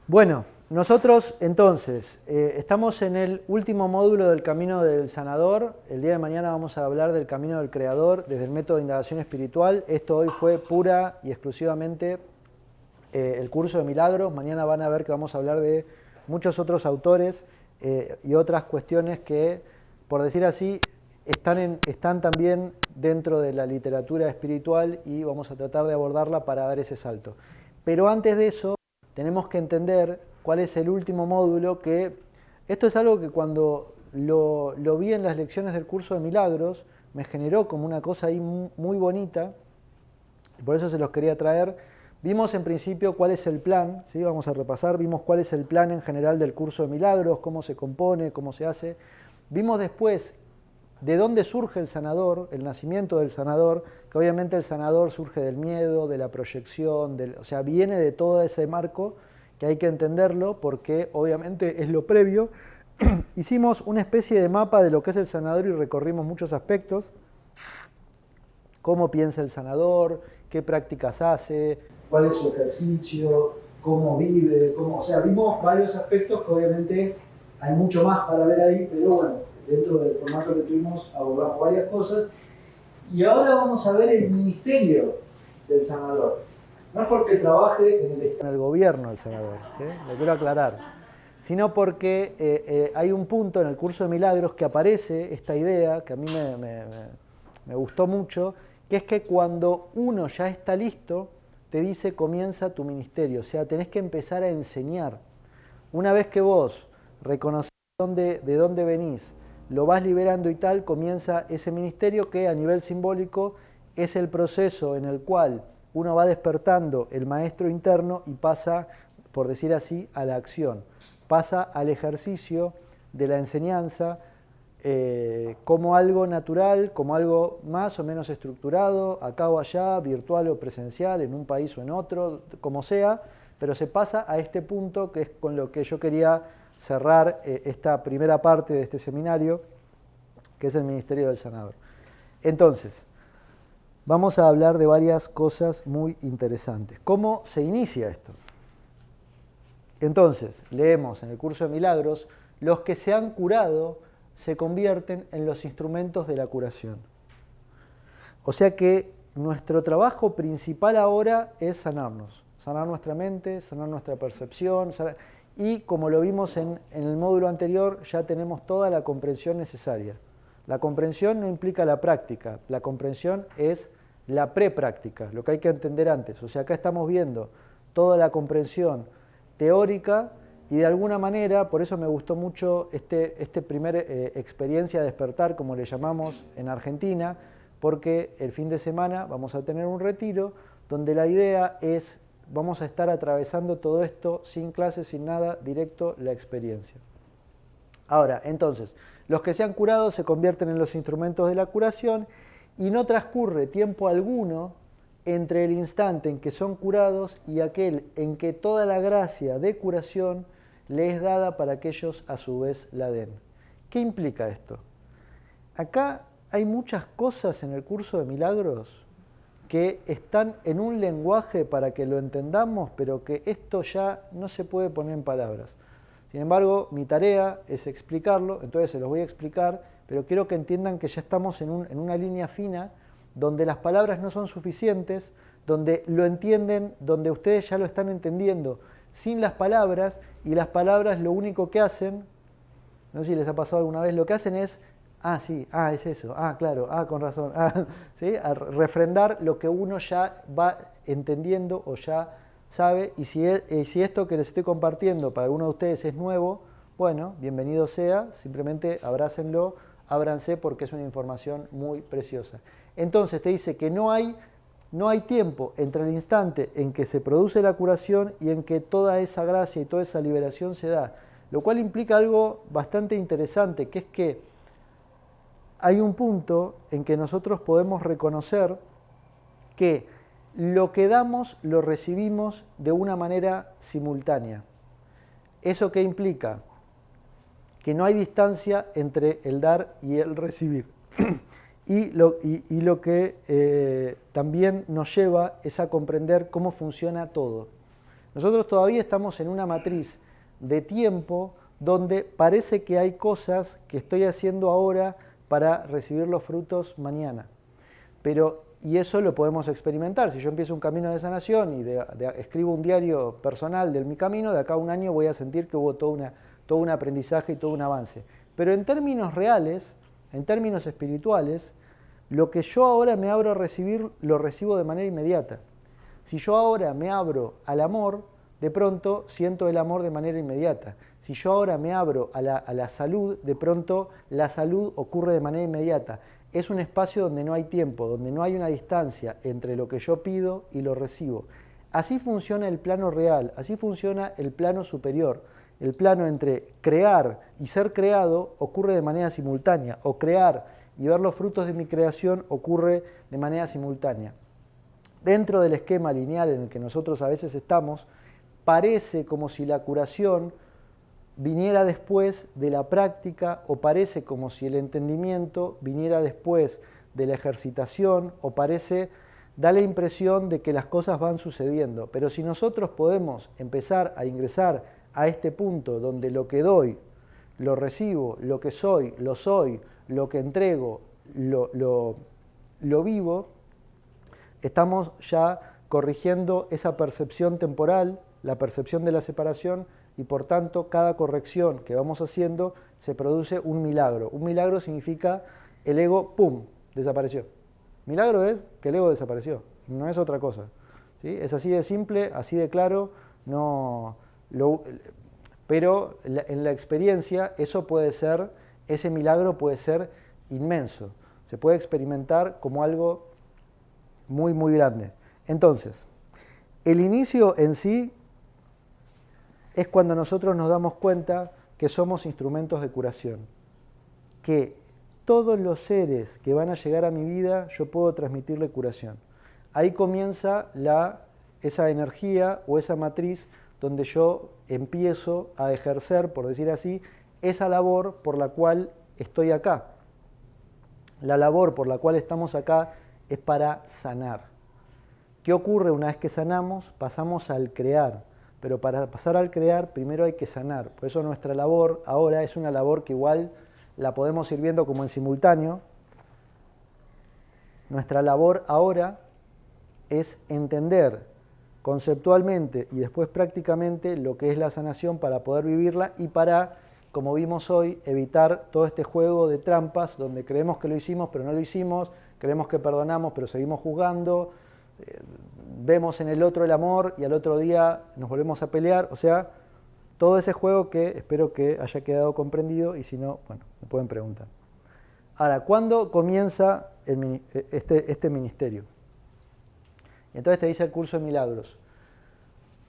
Bueno, nosotros entonces estamos en el último módulo del Camino del Sanador. El día de mañana vamos a hablar del Camino del Creador desde el método de indagación espiritual. Esto hoy fue pura y exclusivamente el curso de milagros. Mañana van a ver que vamos a hablar de muchos otros autores y otras cuestiones que, por decir así, están también dentro de la literatura espiritual y vamos a tratar de abordarla para dar ese salto. Pero antes de eso, tenemos que entender cuál es el último módulo, que esto es algo que cuando lo vi en las lecciones del curso de milagros, me generó como una cosa ahí muy bonita, y por eso se los quería traer. Vimos en principio cuál es el plan, ¿sí? Vamos a repasar, vimos cuál es el plan en general del curso de milagros, cómo se compone, cómo se hace. Vimos después de dónde surge el sanador, el nacimiento del sanador, que obviamente el sanador surge del miedo, de la proyección, o sea, viene de todo ese marco que hay que entenderlo porque obviamente es lo previo. Hicimos una especie de mapa de lo que es el sanador y recorrimos muchos aspectos, cómo piensa el sanador, qué prácticas hace, cuál es su ejercicio, cómo vive, o sea, vimos varios aspectos que obviamente hay mucho más para ver ahí, pero bueno, dentro del formato que tuvimos abordamos varias cosas. Y ahora vamos a ver el ministerio del sanador. No es porque trabaje en el gobierno el sanador, ¿sí? Lo quiero aclarar, sino porque hay un punto en el curso de milagros que aparece esta idea que a mí me gustó mucho, que es que cuando uno ya está listo, te dice comienza tu ministerio, o sea, tenés que empezar a enseñar. Una vez que vos reconoces de dónde venís, lo vas liberando y tal, comienza ese ministerio que a nivel simbólico es el proceso en el cual uno va despertando el maestro interno y pasa, por decir así, a la acción. Pasa al ejercicio de la enseñanza como algo natural, como algo más o menos estructurado, acá o allá, virtual o presencial, en un país o en otro, como sea, pero se pasa a este punto que es con lo que yo quería cerrar esta primera parte de este seminario, que es el Ministerio del Sanador. Entonces, vamos a hablar de varias cosas muy interesantes. ¿Cómo se inicia esto? Entonces, leemos en el curso de milagros, los que se han curado se convierten en los instrumentos de la curación. O sea que nuestro trabajo principal ahora es sanarnos, sanar nuestra mente, sanar nuestra percepción, y como lo vimos en el módulo anterior, ya tenemos toda la comprensión necesaria. La comprensión no implica la práctica, la comprensión es la prepráctica, lo que hay que entender antes. O sea, acá estamos viendo toda la comprensión teórica y de alguna manera, por eso me gustó mucho este primer experiencia de despertar, como le llamamos en Argentina, porque el fin de semana vamos a tener un retiro donde la idea es, vamos a estar atravesando todo esto sin clases, sin nada, directo la experiencia. Ahora, entonces, los que se han curado se convierten en los instrumentos de la curación y no transcurre tiempo alguno entre el instante en que son curados y aquel en que toda la gracia de curación le es dada para que ellos a su vez la den. ¿Qué implica esto? Acá hay muchas cosas en el curso de milagros que están en un lenguaje para que lo entendamos, pero que esto ya no se puede poner en palabras. Sin embargo, mi tarea es explicarlo, entonces se los voy a explicar, pero quiero que entiendan que ya estamos en una línea fina donde las palabras no son suficientes, donde lo entienden, donde ustedes ya lo están entendiendo sin las palabras, y las palabras lo único que hacen, no sé si les ha pasado alguna vez, lo que hacen es, sí, es eso, claro, con razón, ¿sí? A refrendar lo que uno ya va entendiendo o ya sabe, y si esto que les estoy compartiendo para alguno de ustedes es nuevo, bueno, bienvenido sea, simplemente abrácenlo, ábranse porque es una información muy preciosa. Entonces te dice que no hay tiempo entre el instante en que se produce la curación y en que toda esa gracia y toda esa liberación se da, lo cual implica algo bastante interesante, que es que hay un punto en que nosotros podemos reconocer que lo que damos lo recibimos de una manera simultánea. ¿Eso qué implica? Que no hay distancia entre el dar y el recibir. Y lo que también nos lleva es a comprender cómo funciona todo. Nosotros todavía estamos en una matriz de tiempo donde parece que hay cosas que estoy haciendo ahora para recibir los frutos mañana. Y eso lo podemos experimentar. Si yo empiezo un camino de sanación y escribo un diario personal de mi camino, de acá a un año voy a sentir que hubo todo un aprendizaje y todo un avance. Pero en términos reales, en términos espirituales, lo que yo ahora me abro a recibir, lo recibo de manera inmediata. Si yo ahora me abro al amor, de pronto siento el amor de manera inmediata. Si yo ahora me abro a la salud, de pronto la salud ocurre de manera inmediata. Es un espacio donde no hay tiempo, donde no hay una distancia entre lo que yo pido y lo recibo. Así funciona el plano real, así funciona el plano superior. El plano entre crear y ser creado ocurre de manera simultánea, o crear y ver los frutos de mi creación ocurre de manera simultánea. Dentro del esquema lineal en el que nosotros a veces estamos, parece como si la curación viniera después de la práctica, o parece como si el entendimiento viniera después de la ejercitación, o da la impresión de que las cosas van sucediendo. Pero si nosotros podemos empezar a ingresar a este punto donde lo que doy, lo recibo, lo que soy, lo que entrego, lo vivo, estamos ya corrigiendo esa percepción temporal, la percepción de la separación, y por tanto cada corrección que vamos haciendo se produce un milagro. Un milagro significa el ego, ¡pum!, desapareció. Milagro es que el ego desapareció, no es otra cosa, ¿sí? Es así de simple, así de claro, pero en la experiencia ese milagro puede ser inmenso, se puede experimentar como algo muy, muy grande. Entonces, el inicio en sí es cuando nosotros nos damos cuenta que somos instrumentos de curación, que todos los seres que van a llegar a mi vida yo puedo transmitirle curación. Ahí comienza esa energía o esa matriz donde yo empiezo a ejercer, por decir así, esa labor por la cual estoy acá. La labor por la cual estamos acá es para sanar. ¿Qué ocurre una vez que sanamos? Pasamos al crear. Pero para pasar al crear, primero hay que sanar. Por eso nuestra labor ahora es una labor que igual la podemos ir viendo como en simultáneo. Nuestra labor ahora es entender conceptualmente y después prácticamente lo que es la sanación para poder vivirla y para, como vimos hoy, evitar todo este juego de trampas donde creemos que lo hicimos pero no lo hicimos, creemos que perdonamos pero seguimos juzgando, vemos en el otro el amor y al otro día nos volvemos a pelear. O sea, todo ese juego que espero que haya quedado comprendido, y si no, bueno, me pueden preguntar. Ahora, ¿cuándo comienza este ministerio? Y entonces te dice el curso de milagros.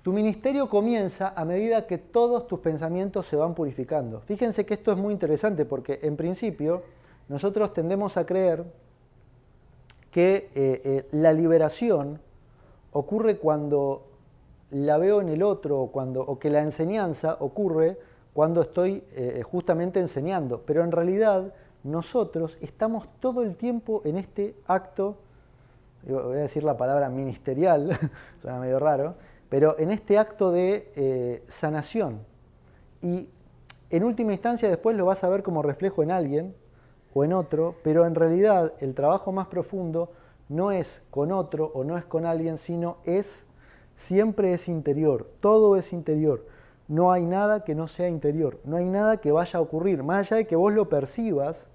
Tu ministerio comienza a medida que todos tus pensamientos se van purificando. Fíjense que esto es muy interesante porque en principio nosotros tendemos a creer que la liberación ocurre cuando la veo en el otro o que la enseñanza ocurre cuando estoy justamente enseñando. Pero en realidad nosotros estamos todo el tiempo en este acto, voy a decir la palabra ministerial, suena medio raro, pero en este acto de sanación. Y en última instancia después lo vas a ver como reflejo en alguien o en otro, pero en realidad el trabajo más profundo no es con otro o no es con alguien, sino siempre es interior, todo es interior. No hay nada que no sea interior, no hay nada que vaya a ocurrir. Más allá de que vos lo percibas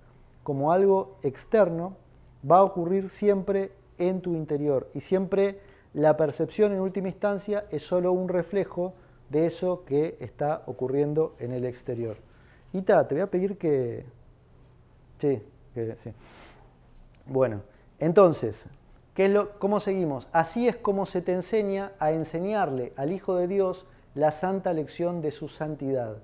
como algo externo, va a ocurrir siempre en tu interior. Y siempre la percepción en última instancia es solo un reflejo de eso que está ocurriendo en el exterior. Ita, te voy a pedir que... Sí. Bueno, entonces, ¿cómo seguimos? Así es como se te enseña a enseñarle al Hijo de Dios la santa lección de su santidad.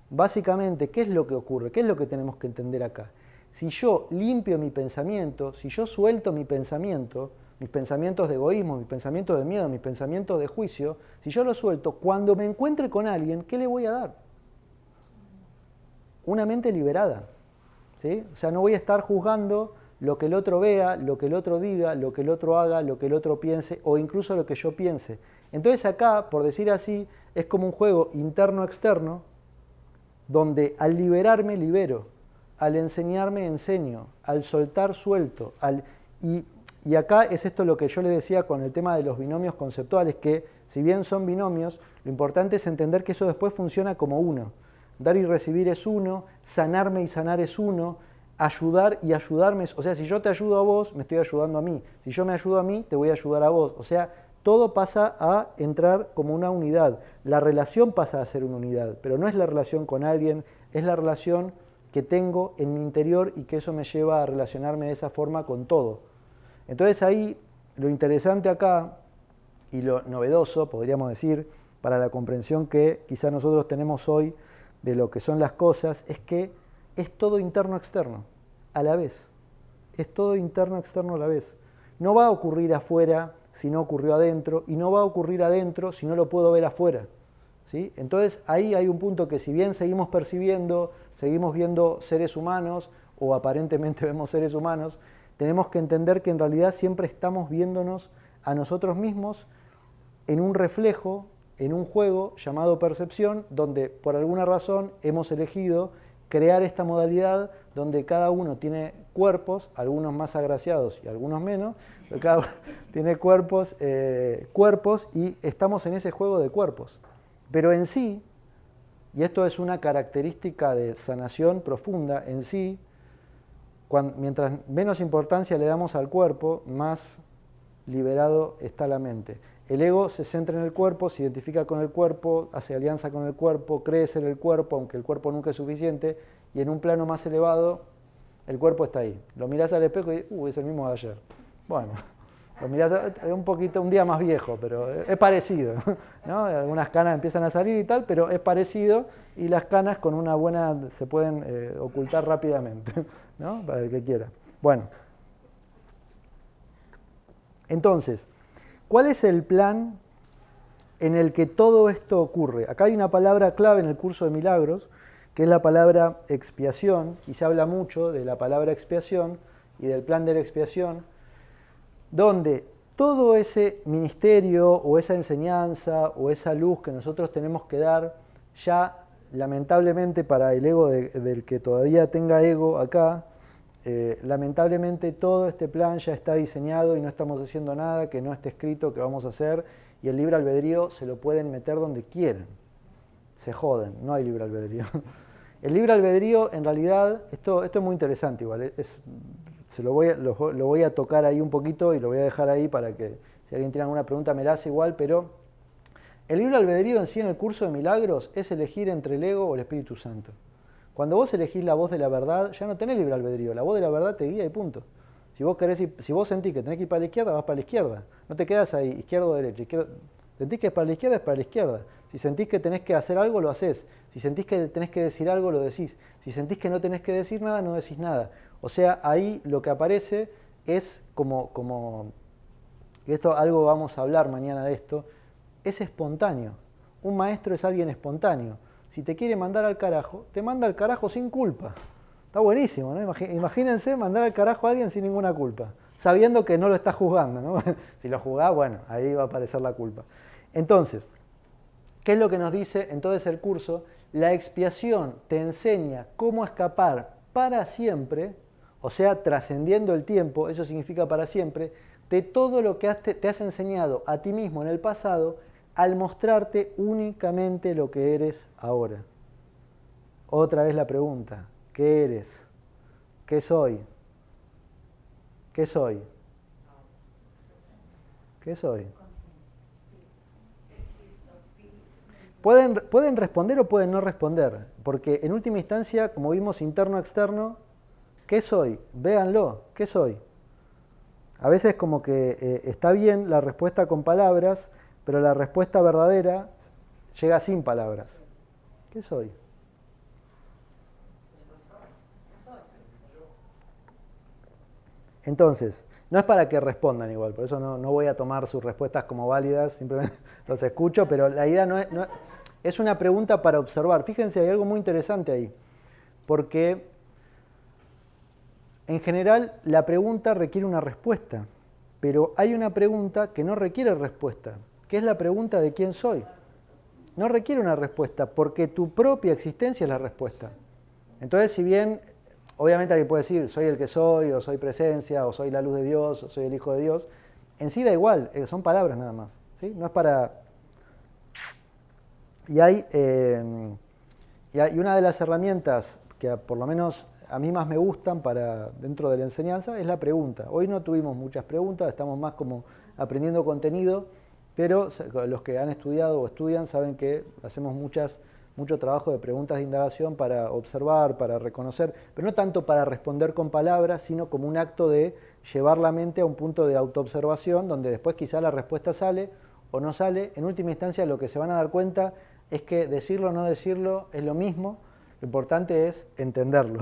Básicamente, ¿qué es lo que ocurre? ¿Qué es lo que tenemos que entender acá? Si yo limpio mi pensamiento, si yo suelto mis pensamientos de egoísmo, mis pensamientos de miedo, mis pensamientos de juicio, si yo los suelto, cuando me encuentre con alguien, ¿qué le voy a dar? Una mente liberada, ¿sí? O sea, no voy a estar juzgando lo que el otro vea, lo que el otro diga, lo que el otro haga, lo que el otro piense o incluso lo que yo piense. Entonces acá, por decir así, es como un juego interno-externo, donde al liberarme, libero, al enseñarme, enseño, al soltar, suelto. Y acá es esto lo que yo le decía con el tema de los binomios conceptuales, que si bien son binomios, lo importante es entender que eso después funciona como uno. Dar y recibir es uno, sanarme y sanar es uno, ayudar y ayudarme, o sea, si yo te ayudo a vos, me estoy ayudando a mí. Si yo me ayudo a mí, te voy a ayudar a vos. O sea, todo pasa a entrar como una unidad. La relación pasa a ser una unidad, pero no es la relación con alguien, es la relación que tengo en mi interior y que eso me lleva a relacionarme de esa forma con todo. Entonces ahí lo interesante acá y lo novedoso, podríamos decir, para la comprensión que quizá nosotros tenemos hoy de lo que son las cosas, es que es todo interno-externo a la vez. Es todo interno-externo a la vez. No va a ocurrir afuera si no ocurrió adentro, y no va a ocurrir adentro si no lo puedo ver afuera. ¿Sí? Entonces ahí hay un punto que si bien seguimos percibiendo, seguimos viendo seres humanos, o aparentemente vemos seres humanos, tenemos que entender que en realidad siempre estamos viéndonos a nosotros mismos en un reflejo, en un juego llamado percepción, donde por alguna razón hemos elegido crear esta modalidad donde cada uno tiene cuerpos, algunos más agraciados y algunos menos, pero cada uno tiene cuerpos y estamos en ese juego de cuerpos. Pero en sí, y esto es una característica de sanación profunda, en sí, mientras menos importancia le damos al cuerpo, más liberado está la mente. El ego se centra en el cuerpo, se identifica con el cuerpo, hace alianza con el cuerpo, cree ser el cuerpo, aunque el cuerpo nunca es suficiente, y en un plano más elevado, el cuerpo está ahí. Lo mirás al espejo y es el mismo de ayer. Bueno, lo mirás un día más viejo, pero es parecido, ¿no? Algunas canas empiezan a salir y tal, pero es parecido, y las canas con una buena se pueden ocultar rápidamente, ¿no? Para el que quiera. Bueno, entonces, ¿cuál es el plan en el que todo esto ocurre? Acá hay una palabra clave en el curso de milagros, que es la palabra expiación, y se habla mucho de la palabra expiación y del plan de la expiación, donde todo ese ministerio o esa enseñanza o esa luz que nosotros tenemos que dar, ya lamentablemente para el ego del que todavía tenga ego acá, lamentablemente todo este plan ya está diseñado y no estamos haciendo nada que no esté escrito que vamos a hacer, y el libre albedrío se lo pueden meter donde quieran. Se joden, no hay libre albedrío. El libre albedrío, en realidad, esto es muy interesante igual, lo voy a tocar ahí un poquito y lo voy a dejar ahí para que si alguien tiene alguna pregunta me la hace igual, pero el libre albedrío en sí en el curso de milagros es elegir entre el ego o el Espíritu Santo. Cuando vos elegís la voz de la verdad, ya no tenés libre albedrío, la voz de la verdad te guía y punto. Si vos sentís que tenés que ir para la izquierda, vas para la izquierda. No te quedas ahí, izquierda o derecha. Sentís que es para la izquierda, es para la izquierda. Si sentís que tenés que hacer algo, lo haces. Si sentís que tenés que decir algo, lo decís. Si sentís que no tenés que decir nada, no decís nada. O sea, ahí lo que aparece es como y esto algo vamos a hablar mañana de esto, es espontáneo. Un maestro es alguien espontáneo. Si te quiere mandar al carajo, te manda al carajo sin culpa. Está buenísimo, ¿no? Imagínense mandar al carajo a alguien sin ninguna culpa, sabiendo que no lo estás juzgando, ¿no? Si lo juzgás, bueno, ahí va a aparecer la culpa. Entonces, ¿qué es lo que nos dice entonces el curso? La expiación te enseña cómo escapar para siempre, o sea, trascendiendo el tiempo, eso significa para siempre, de todo lo que te has enseñado a ti mismo en el pasado, al mostrarte únicamente lo que eres ahora. Otra vez la pregunta, ¿qué eres? ¿Qué soy? ¿Qué soy? ¿Qué soy? Pueden responder o pueden no responder, porque en última instancia, como vimos interno-externo, ¿qué soy? Véanlo, ¿qué soy? A veces como que está bien la respuesta con palabras, pero la respuesta verdadera llega sin palabras. ¿Qué soy? Entonces, no es para que respondan igual, por eso no voy a tomar sus respuestas como válidas, simplemente los escucho, pero la idea es una pregunta para observar. Fíjense, hay algo muy interesante ahí, porque en general la pregunta requiere una respuesta, pero hay una pregunta que no requiere respuesta. que es la pregunta de quién soy. No requiere una respuesta, porque tu propia existencia es la respuesta. Entonces, si bien, obviamente alguien puede decir, soy el que soy, o soy presencia, o soy la luz de Dios, o soy el Hijo de Dios, en sí da igual, son palabras nada más, ¿sí? No es para... Y una de las herramientas que por lo menos a mí más me gustan para dentro de la enseñanza es la pregunta. Hoy no tuvimos muchas preguntas, estamos más como aprendiendo contenido, pero los que han estudiado o estudian saben que hacemos mucho trabajo de preguntas de indagación para observar, para reconocer, pero no tanto para responder con palabras, sino como un acto de llevar la mente a un punto de autoobservación, donde después quizá la respuesta sale o no sale. En última instancia, lo que se van a dar cuenta es que decirlo o no decirlo es lo mismo, lo importante es entenderlo.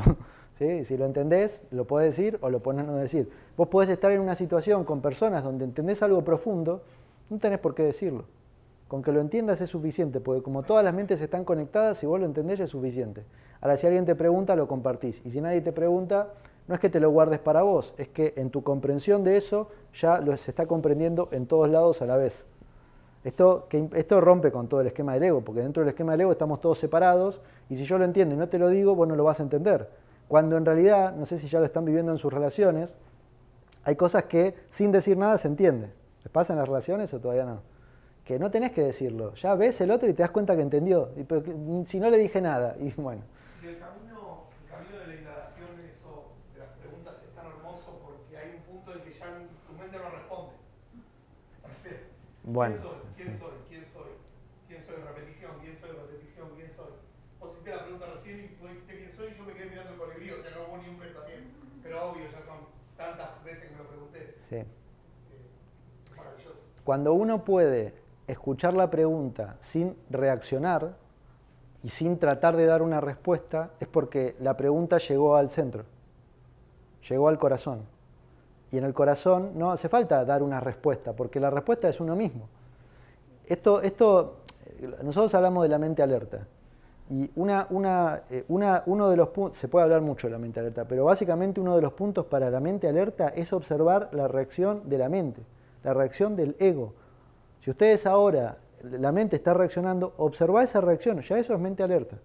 ¿Sí? Si lo entendés, lo podés decir o lo podés no decir. Vos podés estar en una situación con personas donde entendés algo profundo, no tenés por qué decirlo. Con que lo entiendas es suficiente, porque como todas las mentes están conectadas, si vos lo entendés es suficiente. Ahora, si alguien te pregunta, lo compartís. Y si nadie te pregunta, no es que te lo guardes para vos, es que en tu comprensión de eso ya se está comprendiendo en todos lados a la vez. Esto rompe con todo el esquema del ego, porque dentro del esquema del ego estamos todos separados, y si yo lo entiendo y no te lo digo, vos no lo vas a entender. Cuando en realidad, no sé si ya lo están viviendo en sus relaciones, hay cosas que sin decir nada se entiende. ¿Les pasa en las relaciones o todavía no? Que no tenés que decirlo, ya ves el otro y te das cuenta que entendió, pero si no le dije nada, y bueno. Y el camino de la indagación, eso de las preguntas es tan hermoso porque hay un punto en que ya tu mente no responde. O sea, bueno. ¿Quién soy? ¿Quién soy? ¿Quién soy? Repetición, ¿quién soy? Repetición, ¿quién soy? Vos hiciste la pregunta recién y vos dijiste quién soy y yo me quedé mirando el colibrí, o sea, no hubo ni un pensamiento. Pero obvio, ya son tantas veces que me lo pregunté. Sí. Maravilloso. Cuando uno puede escuchar la pregunta sin reaccionar y sin tratar de dar una respuesta, es porque la pregunta llegó al centro, llegó al corazón. Y en el corazón no hace falta dar una respuesta, porque la respuesta es uno mismo. Nosotros hablamos de la mente alerta. Y uno de los puntos, se puede hablar mucho de la mente alerta, pero básicamente uno de los puntos para la mente alerta es observar la reacción de la mente, la reacción del ego. Si ustedes ahora, la mente está reaccionando, observa esa reacción, ya eso es mente alerta.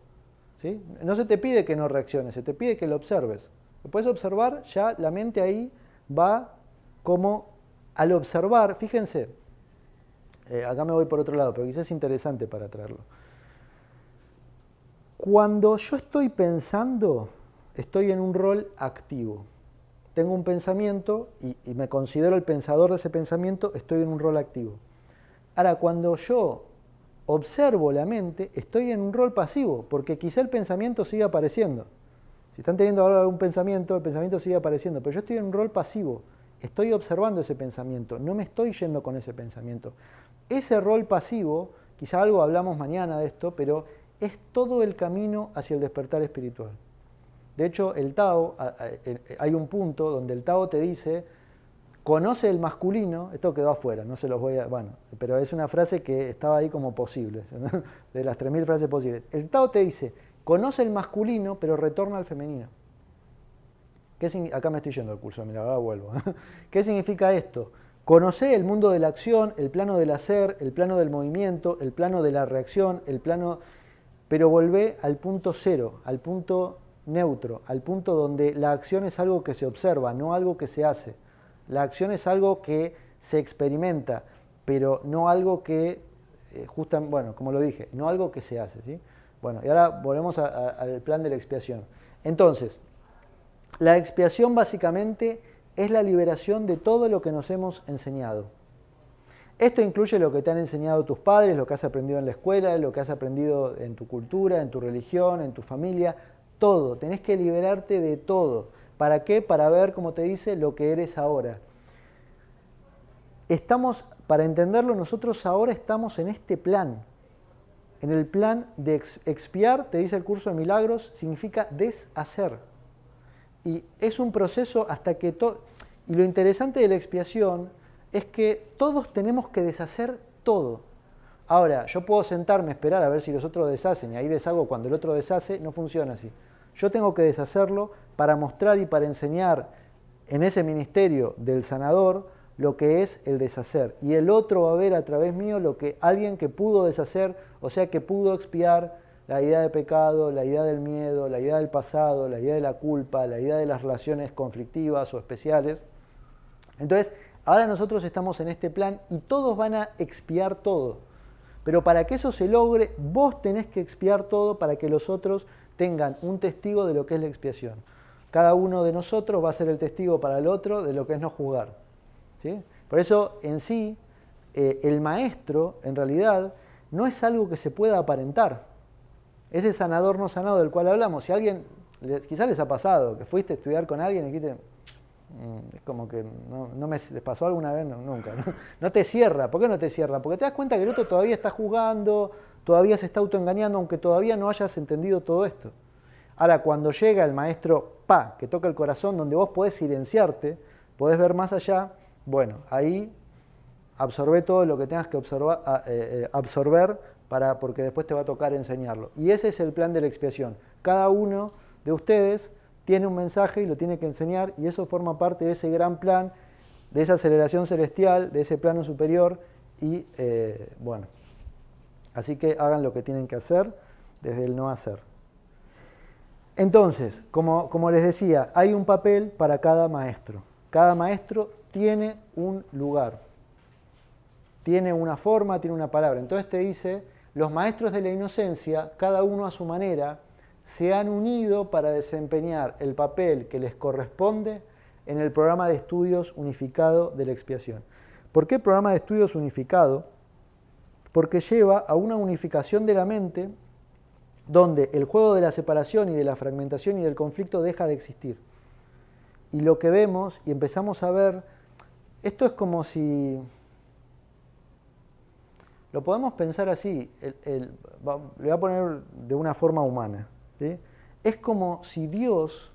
¿Sí? No se te pide que no reacciones, se te pide que lo observes. Lo puedes observar, ya la mente ahí va como al observar, fíjense, acá me voy por otro lado, pero quizás es interesante para traerlo. Cuando yo estoy pensando, estoy en un rol activo. Tengo un pensamiento y me considero el pensador de ese pensamiento, estoy en un rol activo. Ahora, cuando yo observo la mente, estoy en un rol pasivo, porque quizá el pensamiento siga apareciendo. Si están teniendo ahora algún pensamiento, el pensamiento sigue apareciendo, pero yo estoy en un rol pasivo. Estoy observando ese pensamiento, no me estoy yendo con ese pensamiento. Ese rol pasivo, quizá algo hablamos mañana de esto, pero es todo el camino hacia el despertar espiritual. De hecho, el Tao, hay un punto donde el Tao te dice, conoce el masculino, esto quedó afuera, no se los voy a... Bueno, pero es una frase que estaba ahí como posible, de las 3000 frases posibles. El Tao te dice, conoce el masculino, pero retorna al femenino. Acá me estoy yendo al curso, mira, ahora vuelvo. ¿Qué significa esto? Conoce el mundo de la acción, el plano del hacer, el plano del movimiento, el plano de la reacción, pero volvé al punto cero, al punto neutro, al punto donde la acción es algo que se observa, no algo que se hace. La acción es algo que se experimenta, pero no algo que, bueno, como lo dije, no algo que se hace, ¿sí? Bueno, y ahora volvemos al plan de la expiación. Entonces, la expiación básicamente es la liberación de todo lo que nos hemos enseñado. Esto incluye lo que te han enseñado tus padres, lo que has aprendido en la escuela, lo que has aprendido en tu cultura, en tu religión, en tu familia, todo. Tenés que liberarte de todo. ¿Para qué? Para ver, como te dice, lo que eres ahora. Para entenderlo, nosotros ahora estamos en este plan. En el plan de expiar, te dice el curso de milagros, significa deshacer. Y es un proceso hasta que y lo interesante de la expiación es que todos tenemos que deshacer todo. Ahora, yo puedo sentarme, esperar a ver si los otros deshacen, y ahí deshago cuando el otro deshace, no funciona así. Yo tengo que deshacerlo para mostrar y para enseñar en ese ministerio del sanador lo que es el deshacer. Y el otro va a ver a través mío lo que alguien que pudo deshacer, o sea, que pudo expiar la idea de pecado, la idea del miedo, la idea del pasado, la idea de la culpa, la idea de las relaciones conflictivas o especiales. Entonces, ahora nosotros estamos en este plan y todos van a expiar todo. Pero para que eso se logre, vos tenés que expiar todo para que los otros tengan un testigo de lo que es la expiación. Cada uno de nosotros va a ser el testigo para el otro de lo que es no juzgar. ¿Sí? Por eso, en sí, el maestro, en realidad, no es algo que se pueda aparentar. Ese sanador no sanado del cual hablamos, si alguien, quizás les ha pasado, que fuiste a estudiar con alguien y dijiste, es como que no me les pasó alguna vez, no, nunca. No te cierra. ¿Por qué no te cierra? Porque te das cuenta que el otro todavía está juzgando, todavía se está autoengañando, aunque todavía no hayas entendido todo esto. Ahora, cuando llega el maestro, que toca el corazón, donde vos podés silenciarte, podés ver más allá, bueno, ahí absorbé todo lo que tengas que absorber porque después te va a tocar enseñarlo. Y ese es el plan de la expiación. Cada uno de ustedes tiene un mensaje y lo tiene que enseñar, y eso forma parte de ese gran plan, de esa aceleración celestial, de ese plano superior, y bueno, así que hagan lo que tienen que hacer desde el no hacer. Entonces, como les decía, hay un papel para cada maestro. Cada maestro tiene un lugar, tiene una forma, tiene una palabra. Entonces te dice, los maestros de la inocencia, cada uno a su manera, se han unido para desempeñar el papel que les corresponde en el programa de estudios unificado de la expiación. ¿Por qué programa de estudios unificado? Porque lleva a una unificación de la mente donde el juego de la separación y de la fragmentación y del conflicto deja de existir. Y lo que vemos y empezamos a ver, esto es como si, lo podemos pensar así, le voy a poner de una forma humana, ¿sí? Es como si Dios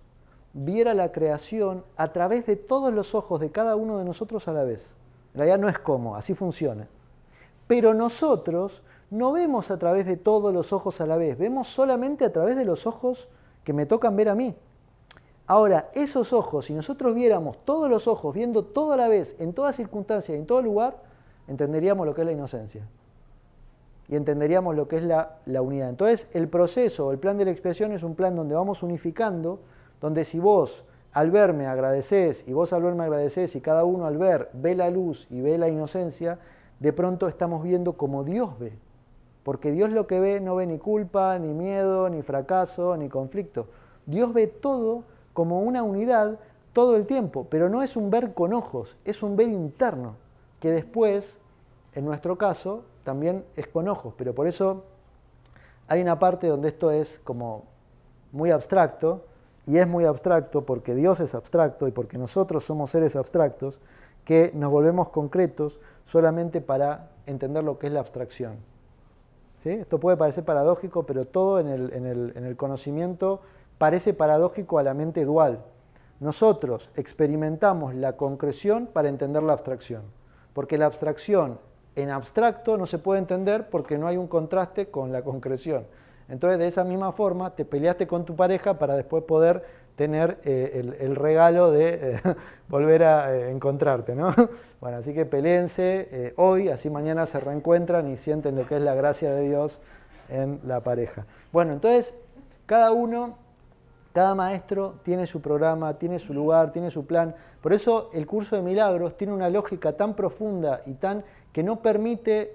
viera la creación a través de todos los ojos de cada uno de nosotros a la vez. En realidad no es como, así funciona. Pero nosotros no vemos a través de todos los ojos a la vez, vemos solamente a través de los ojos que me tocan ver a mí. Ahora, esos ojos, si nosotros viéramos todos los ojos, viendo todo a la vez, en toda circunstancia y en todo lugar, entenderíamos lo que es la inocencia. Y entenderíamos lo que es la unidad. Entonces, el proceso, el plan de la expiación es un plan donde vamos unificando, donde si vos al verme agradecés y vos al verme agradecés y cada uno al ver ve la luz y ve la inocencia, de pronto estamos viendo como Dios ve. Porque Dios lo que ve no ve ni culpa, ni miedo, ni fracaso, ni conflicto. Dios ve todo como una unidad todo el tiempo, pero no es un ver con ojos, es un ver interno, que después, en nuestro caso, también es con ojos, pero por eso hay una parte donde esto es como muy abstracto, y es muy abstracto porque Dios es abstracto y porque nosotros somos seres abstractos, que nos volvemos concretos solamente para entender lo que es la abstracción. ¿Sí? Esto puede parecer paradójico, pero todo en el conocimiento parece paradójico a la mente dual. Nosotros experimentamos la concreción para entender la abstracción, porque la abstracción en abstracto no se puede entender porque no hay un contraste con la concreción. Entonces, de esa misma forma, te peleaste con tu pareja para después poder tener el regalo de volver a encontrarte, ¿no? Bueno, así que peleense hoy, así mañana se reencuentran y sienten lo que es la gracia de Dios en la pareja. Bueno, entonces, cada maestro tiene su programa, tiene su lugar, tiene su plan. Por eso el curso de milagros tiene una lógica tan profunda y que no permite,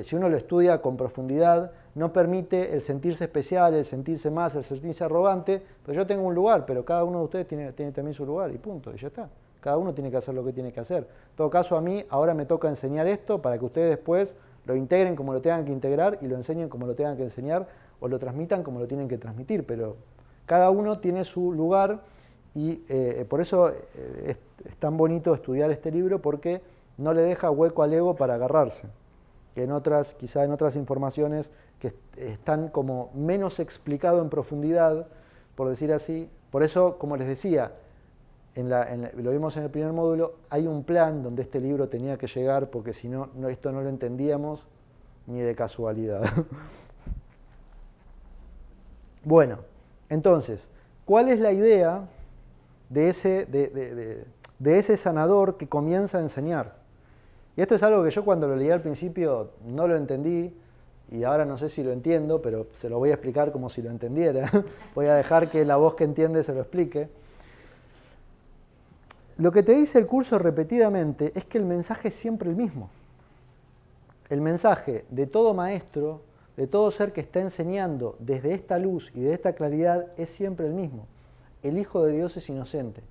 si uno lo estudia con profundidad, no permite el sentirse especial, el sentirse más, el sentirse arrogante. Pero yo tengo un lugar, pero cada uno de ustedes tiene también su lugar y punto, y ya está. Cada uno tiene que hacer lo que tiene que hacer. En todo caso, a mí ahora me toca enseñar esto para que ustedes después lo integren como lo tengan que integrar y lo enseñen como lo tengan que enseñar o lo transmitan como lo tienen que transmitir. Pero cada uno tiene su lugar y por eso es tan bonito estudiar este libro, porque no le deja hueco al ego para agarrarse. Que quizá en otras informaciones que están como menos explicado en profundidad, por decir así. Por eso, como les decía, lo vimos en el primer módulo, hay un plan donde este libro tenía que llegar, porque si no, esto no lo entendíamos ni de casualidad. Bueno, entonces, ¿cuál es la idea de de ese sanador que comienza a enseñar. Y esto es algo que yo cuando lo leí al principio no lo entendí, y ahora no sé si lo entiendo, pero se lo voy a explicar como si lo entendiera. Voy a dejar que la voz que entiende se lo explique. Lo que te dice el curso repetidamente es que el mensaje es siempre el mismo. El mensaje de todo maestro, de todo ser que está enseñando desde esta luz y de esta claridad es siempre el mismo. El Hijo de Dios es inocente.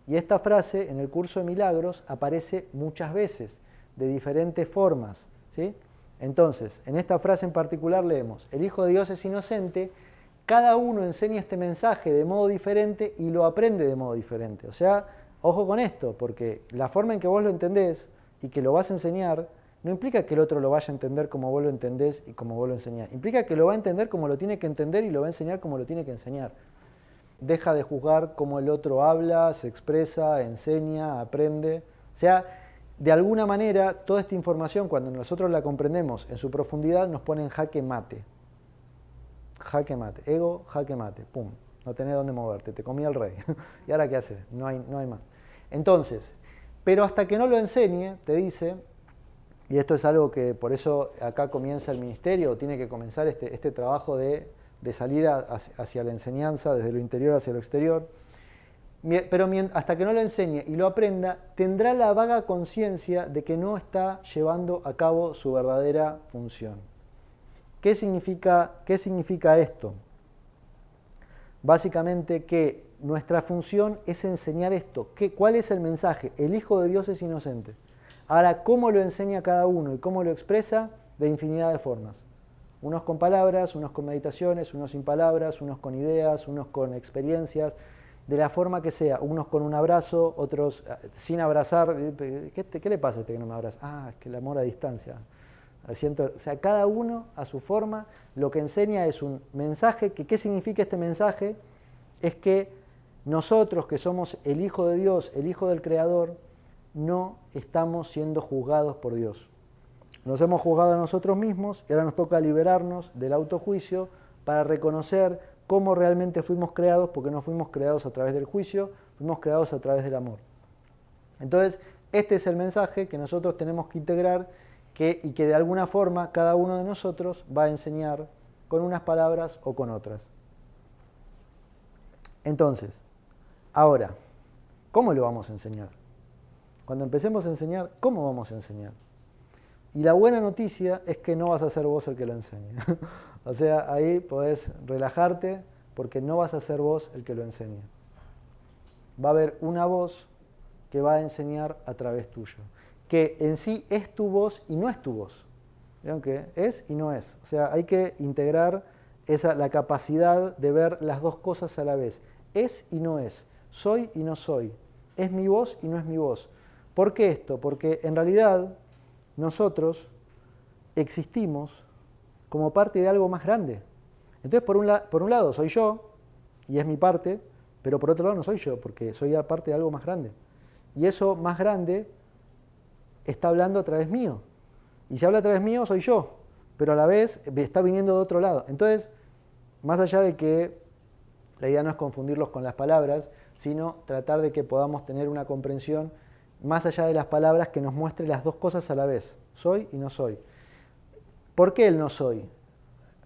Y esta frase en el curso de milagros aparece muchas veces, de diferentes formas, ¿sí? Entonces, en esta frase en particular leemos, el Hijo de Dios es inocente, cada uno enseña este mensaje de modo diferente y lo aprende de modo diferente. O sea, ojo con esto, porque la forma en que vos lo entendés y que lo vas a enseñar, no implica que el otro lo vaya a entender como vos lo entendés y como vos lo enseñás. Implica que lo va a entender como lo tiene que entender y lo va a enseñar como lo tiene que enseñar. Deja de juzgar cómo el otro habla, se expresa, enseña, aprende. O sea, de alguna manera, toda esta información, cuando nosotros la comprendemos en su profundidad, nos pone en jaque mate. Jaque mate. Ego, jaque mate. Pum. No tenés dónde moverte. Te comí el rey. ¿Y ahora qué haces? No hay más. Entonces, pero hasta que no lo enseñe, te dice, y esto es algo que por eso acá comienza el ministerio, tiene que comenzar este trabajo de salir hacia la enseñanza, desde lo interior hacia lo exterior, pero hasta que no lo enseñe y lo aprenda, tendrá la vaga conciencia de que no está llevando a cabo su verdadera función. ¿Qué significa esto? Básicamente que nuestra función es enseñar esto. ¿Cuál es el mensaje? El Hijo de Dios es inocente. Ahora, ¿cómo lo enseña cada uno y cómo lo expresa? De infinidad de formas. Unos con palabras, unos con meditaciones, unos sin palabras, unos con ideas, unos con experiencias, de la forma que sea, unos con un abrazo, otros sin abrazar. ¿Qué le pasa a este que no me abraza? Ah, es que el amor a distancia. O sea, cada uno a su forma, lo que enseña es un mensaje, ¿qué significa este mensaje? Es que nosotros que somos el Hijo de Dios, el Hijo del Creador, no estamos siendo juzgados por Dios. Nos hemos juzgado a nosotros mismos y ahora nos toca liberarnos del autojuicio para reconocer cómo realmente fuimos creados, porque no fuimos creados a través del juicio, fuimos creados a través del amor. Entonces, este es el mensaje que nosotros tenemos que integrar y que de alguna forma cada uno de nosotros va a enseñar con unas palabras o con otras. Entonces, ahora, ¿cómo lo vamos a enseñar? Cuando empecemos a enseñar, ¿cómo vamos a enseñar? Y la buena noticia es que no vas a ser vos el que lo enseñe. O sea, ahí podés relajarte porque no vas a ser vos el que lo enseñe. Va a haber una voz que va a enseñar a través tuyo, que en sí es tu voz y no es tu voz. ¿Vieron que es y no es? O sea, hay que integrar la capacidad de ver las dos cosas a la vez. Es y no es. Soy y no soy. Es mi voz y no es mi voz. ¿Por qué esto? Porque en realidad nosotros existimos como parte de algo más grande. Entonces, por un lado soy yo, y es mi parte, pero por otro lado no soy yo, porque soy parte de algo más grande. Y eso más grande está hablando a través mío. Y si habla a través mío, soy yo, pero a la vez está viniendo de otro lado. Entonces, más allá de que la idea no es confundirlos con las palabras, sino tratar de que podamos tener una comprensión más allá de las palabras que nos muestre las dos cosas a la vez, soy y no soy. ¿Por qué el no soy?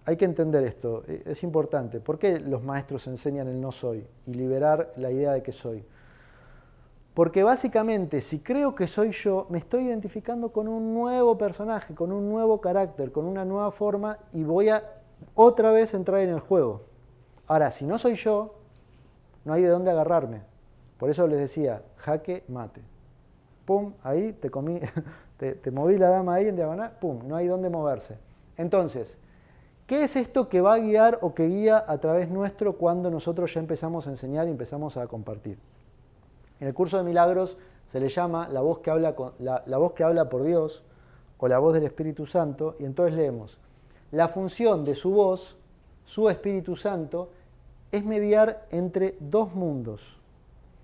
Hay que entender esto, es importante. ¿Por qué los maestros enseñan el no soy y liberar la idea de que soy? Porque básicamente, si creo que soy yo, me estoy identificando con un nuevo personaje, con un nuevo carácter, con una nueva forma y voy a otra vez entrar en el juego. Ahora, si no soy yo, no hay de dónde agarrarme. Por eso les decía, jaque mate. Pum, ahí te comí, te moví la dama ahí en diagonal, pum, no hay dónde moverse. Entonces, ¿qué es esto que va a guiar o que guía a través nuestro cuando nosotros ya empezamos a enseñar y empezamos a compartir? En el curso de milagros se le llama la voz que habla, la voz que habla por Dios o la voz del Espíritu Santo, y entonces leemos, la función de su voz, su Espíritu Santo, es mediar entre dos mundos.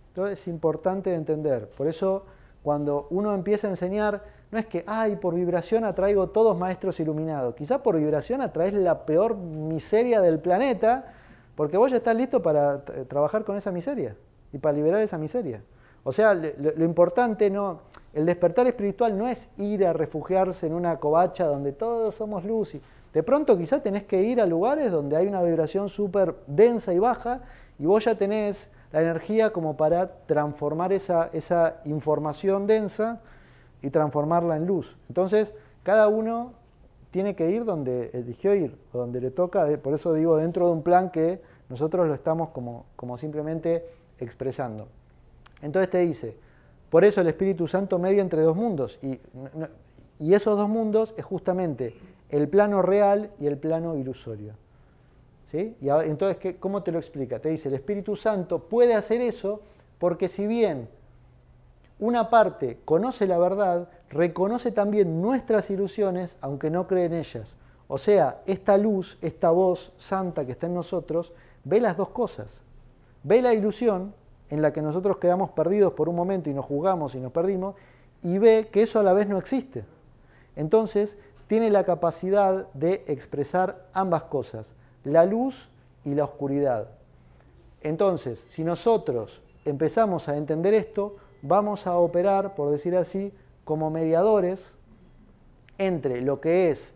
Entonces es importante de entender, por eso cuando uno empieza a enseñar, no es que, por vibración atraigo todos maestros iluminados. Quizá por vibración atraes la peor miseria del planeta, porque vos ya estás listo para trabajar con esa miseria y para liberar esa miseria. O sea, lo importante no, el despertar espiritual no es ir a refugiarse en una covacha donde todos somos luz. De pronto quizás tenés que ir a lugares donde hay una vibración súper densa y baja y vos ya tenés la energía como para transformar esa información densa y transformarla en luz. Entonces, cada uno tiene que ir donde eligió ir, o donde le toca, por eso digo, dentro de un plan que nosotros lo estamos como simplemente expresando. Entonces te dice, por eso el Espíritu Santo media entre dos mundos, y esos dos mundos es justamente el plano real y el plano ilusorio. ¿Sí? Y ahora, entonces, ¿cómo te lo explica? Te dice, el Espíritu Santo puede hacer eso porque si bien una parte conoce la verdad, reconoce también nuestras ilusiones, aunque no cree en ellas. O sea, esta luz, esta voz santa que está en nosotros, ve las dos cosas. Ve la ilusión en la que nosotros quedamos perdidos por un momento y nos juzgamos y nos perdimos, y ve que eso a la vez no existe. Entonces, tiene la capacidad de expresar ambas cosas, la luz y la oscuridad. Entonces, si nosotros empezamos a entender esto, vamos a operar, por decir así, como mediadores entre lo que es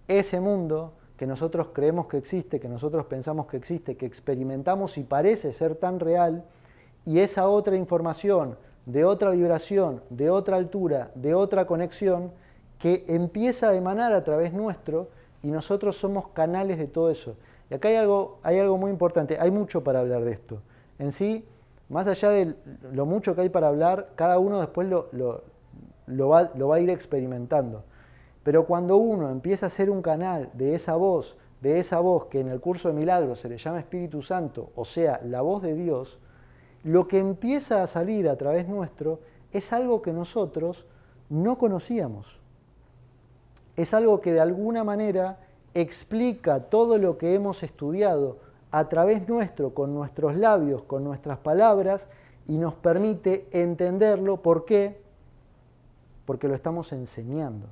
ese mundo que nosotros creemos que existe, que nosotros pensamos que existe, que experimentamos y parece ser tan real, y esa otra información de otra vibración, de otra altura, de otra conexión, que empieza a emanar a través nuestro y nosotros somos canales de todo eso. Y acá hay algo muy importante, hay mucho para hablar de esto. En sí, más allá de lo mucho que hay para hablar, cada uno después lo va a ir experimentando. Pero cuando uno empieza a ser un canal de esa voz que en el curso de milagros se le llama Espíritu Santo, o sea, la voz de Dios, lo que empieza a salir a través nuestro es algo que nosotros no conocíamos. Es algo que de alguna manera explica todo lo que hemos estudiado a través nuestro, con nuestros labios, con nuestras palabras, y nos permite entenderlo. ¿Por qué? Porque lo estamos enseñando.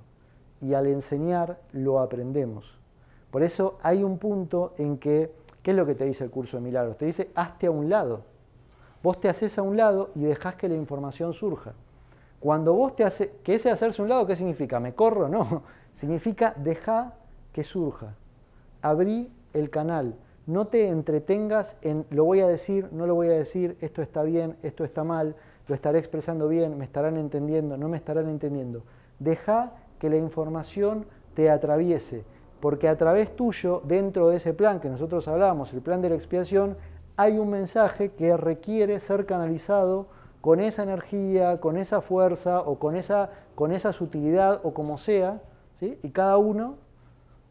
Y al enseñar lo aprendemos. Por eso hay un punto en que, ¿qué es lo que te dice el curso de milagros? Te dice, hazte a un lado. Vos te haces a un lado y dejás que la información surja. Cuando vos te haces, que ese hacerse a un lado, ¿qué significa? ¿Me corro? No. Significa dejar que surja. Abrí el canal. No te entretengas en lo voy a decir, no lo voy a decir, esto está bien, esto está mal, lo estaré expresando bien, me estarán entendiendo, no me estarán entendiendo. Deja que la información te atraviese, porque a través tuyo, dentro de ese plan que nosotros hablamos, el plan de la expiación, hay un mensaje que requiere ser canalizado con esa energía, con esa fuerza o con esa sutilidad o como sea, ¿sí? Y cada uno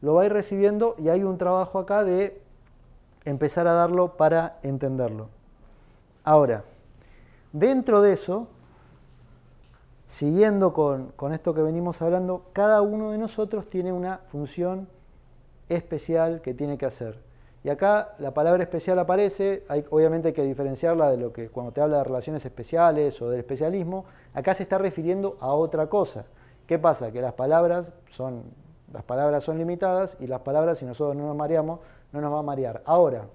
lo va a ir recibiendo y hay un trabajo acá de empezar a darlo para entenderlo. Ahora, dentro de eso, siguiendo con esto que venimos hablando, cada uno de nosotros tiene una función especial que tiene que hacer. Y acá la palabra especial aparece, obviamente hay que diferenciarla de lo que cuando te habla de relaciones especiales o del especialismo, acá se está refiriendo a otra cosa. ¿Qué pasa? Que las palabras son limitadas y las palabras, si nosotros no nos mareamos, no nos va a marear. Ahora,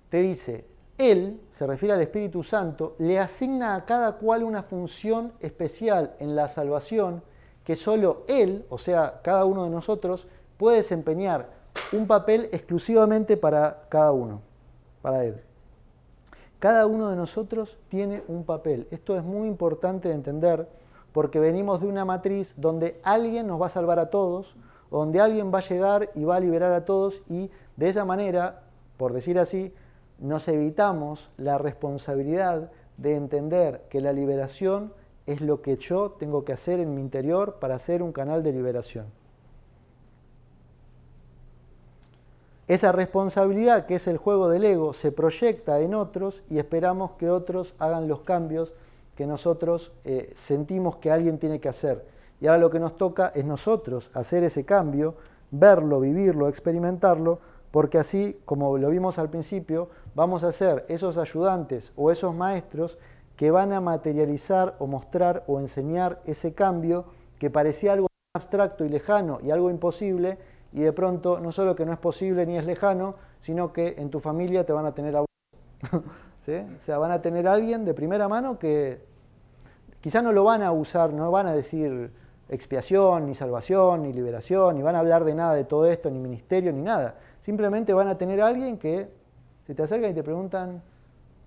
te dice, Él, se refiere al Espíritu Santo, le asigna a cada cual una función especial en la salvación que solo Él, o sea, cada uno de nosotros, puede desempeñar un papel exclusivamente para cada uno, para Él. Cada uno de nosotros tiene un papel. Esto es muy importante de entender porque venimos de una matriz donde alguien nos va a salvar a todos, donde alguien va a llegar y va a liberar a todos y de esa manera, por decir así, nos evitamos la responsabilidad de entender que la liberación es lo que yo tengo que hacer en mi interior para ser un canal de liberación. Esa responsabilidad, que es el juego del ego, se proyecta en otros y esperamos que otros hagan los cambios que nosotros sentimos que alguien tiene que hacer. Y ahora lo que nos toca es nosotros hacer ese cambio, verlo, vivirlo, experimentarlo, porque así, como lo vimos al principio, vamos a ser esos ayudantes o esos maestros que van a materializar o mostrar o enseñar ese cambio que parecía algo abstracto y lejano y algo imposible, y de pronto no solo que no es posible ni es lejano, sino que en tu familia te van a tener a vos. ¿sí? O sea, van a tener a alguien de primera mano que quizás no lo van a usar, no van a decir expiación, ni salvación, ni liberación, ni van a hablar de nada de todo esto, ni ministerio, ni nada. Simplemente van a tener a alguien que se te acerca y te preguntan,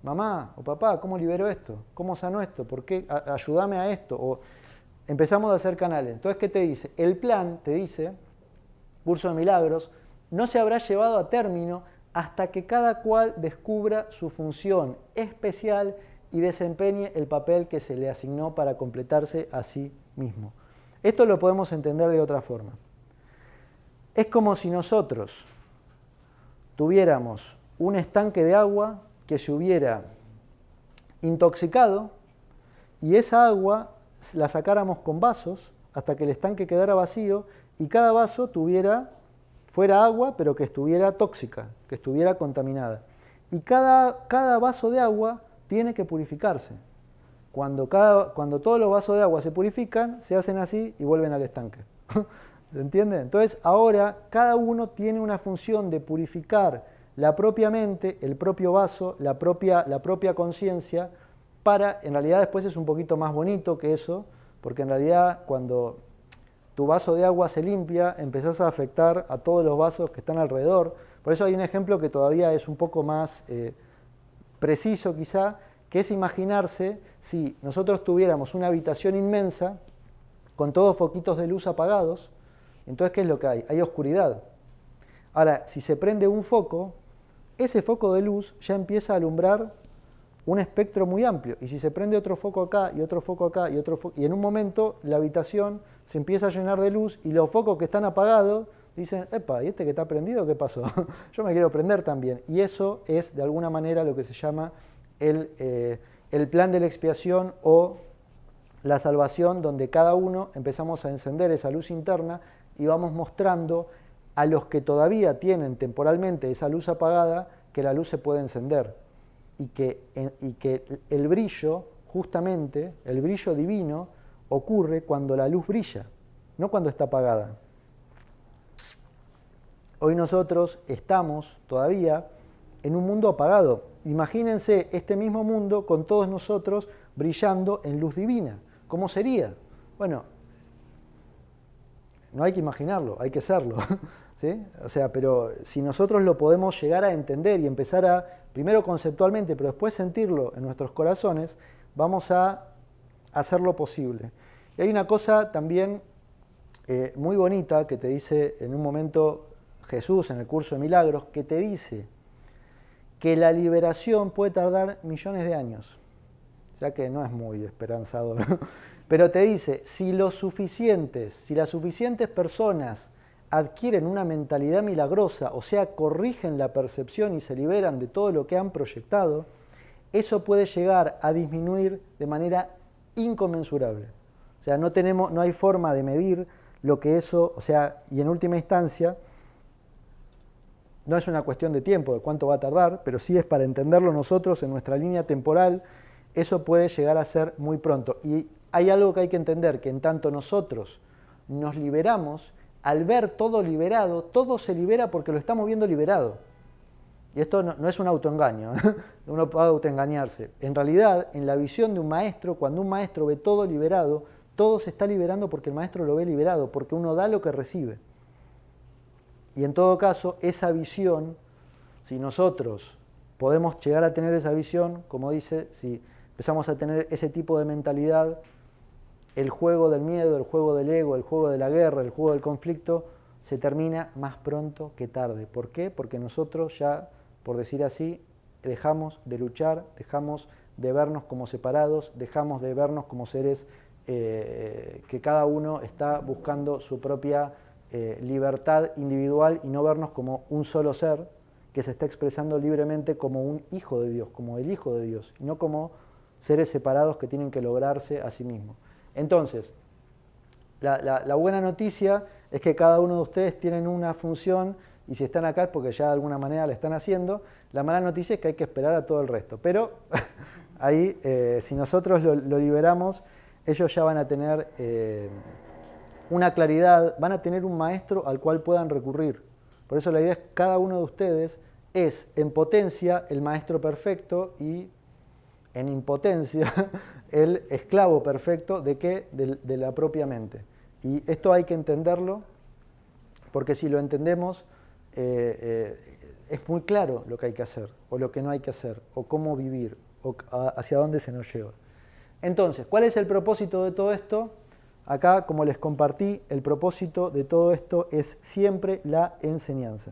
mamá o papá, ¿cómo libero esto? ¿Cómo sano esto? ¿Por qué? Ayúdame a esto. O empezamos a hacer canales. Entonces, ¿qué te dice? El plan, te dice, curso de milagros, no se habrá llevado a término hasta que cada cual descubra su función especial y desempeñe el papel que se le asignó para completarse a sí mismo. Esto lo podemos entender de otra forma. Es como si nosotros tuviéramos un estanque de agua que se hubiera intoxicado y esa agua la sacáramos con vasos hasta que el estanque quedara vacío y cada vaso fuera agua pero que estuviera tóxica, que estuviera contaminada. Y cada vaso de agua tiene que purificarse. Cuando todos los vasos de agua se purifican, se hacen así y vuelven al estanque. ¿Se entiende? Entonces ahora cada uno tiene una función de purificar la propia mente, el propio vaso, la propia conciencia, en realidad después es un poquito más bonito que eso, porque en realidad cuando tu vaso de agua se limpia, empezás a afectar a todos los vasos que están alrededor. Por eso hay un ejemplo que todavía es un poco más preciso quizá, que es imaginarse si nosotros tuviéramos una habitación inmensa con todos foquitos de luz apagados, entonces ¿qué es lo que hay? Hay oscuridad. Ahora, si se prende un foco, ese foco de luz ya empieza a alumbrar un espectro muy amplio. Y si se prende otro foco acá y otro foco acá y otro foco, y en un momento la habitación se empieza a llenar de luz y los focos que están apagados dicen, epa, ¿y este que está prendido qué pasó? Yo me quiero prender también. Y eso es de alguna manera lo que se llama el plan de la expiación o la salvación, donde cada uno empezamos a encender esa luz interna y vamos mostrando a los que todavía tienen temporalmente esa luz apagada que la luz se puede encender y que el brillo, justamente, el brillo divino ocurre cuando la luz brilla, no cuando está apagada. Hoy nosotros estamos todavía en un mundo apagado. Imagínense este mismo mundo con todos nosotros brillando en luz divina. ¿Cómo sería? Bueno, no hay que imaginarlo, hay que serlo. ¿Sí? O sea, pero si nosotros lo podemos llegar a entender y empezar a, primero conceptualmente, pero después sentirlo en nuestros corazones, vamos a hacerlo posible. Y hay una cosa también muy bonita que te dice en un momento Jesús en el curso de milagros, que te dice que la liberación puede tardar millones de años. O sea que no es muy esperanzador, ¿no? Pero te dice, si las suficientes personas adquieren una mentalidad milagrosa, o sea, corrigen la percepción y se liberan de todo lo que han proyectado, eso puede llegar a disminuir de manera inconmensurable. O sea, no hay forma de medir lo que eso, o sea, y en última instancia, no es una cuestión de tiempo, de cuánto va a tardar, pero sí es para entenderlo nosotros en nuestra línea temporal, eso puede llegar a ser muy pronto. Y hay algo que hay que entender, que en tanto nosotros nos liberamos, al ver todo liberado, todo se libera porque lo estamos viendo liberado. Y esto no es un autoengaño, uno puede autoengañarse. En realidad, en la visión de un maestro, cuando un maestro ve todo liberado, todo se está liberando porque el maestro lo ve liberado, porque uno da lo que recibe. Y en todo caso, esa visión, si nosotros podemos llegar a tener esa visión, como dice, si empezamos a tener ese tipo de mentalidad, el juego del miedo, el juego del ego, el juego de la guerra, el juego del conflicto, se termina más pronto que tarde. ¿Por qué? Porque nosotros ya, por decir así, dejamos de luchar, dejamos de vernos como separados, dejamos de vernos como seres que cada uno está buscando su propia libertad individual y no vernos como un solo ser que se está expresando libremente como un hijo de Dios, como el Hijo de Dios, y no como seres separados que tienen que lograrse a sí mismos. Entonces, la buena noticia es que cada uno de ustedes tienen una función y si están acá es porque ya de alguna manera la están haciendo. La mala noticia es que hay que esperar a todo el resto. Pero ahí, si nosotros lo liberamos, ellos ya van a tener una claridad, van a tener un maestro al cual puedan recurrir. Por eso la idea es que cada uno de ustedes es en potencia el maestro perfecto y en impotencia el esclavo perfecto ¿de qué? De la propia mente. Y esto hay que entenderlo, porque si lo entendemos, es muy claro lo que hay que hacer, o lo que no hay que hacer, o cómo vivir, o hacia dónde se nos lleva. Entonces, ¿cuál es el propósito de todo esto? Acá, como les compartí, el propósito de todo esto es siempre la enseñanza.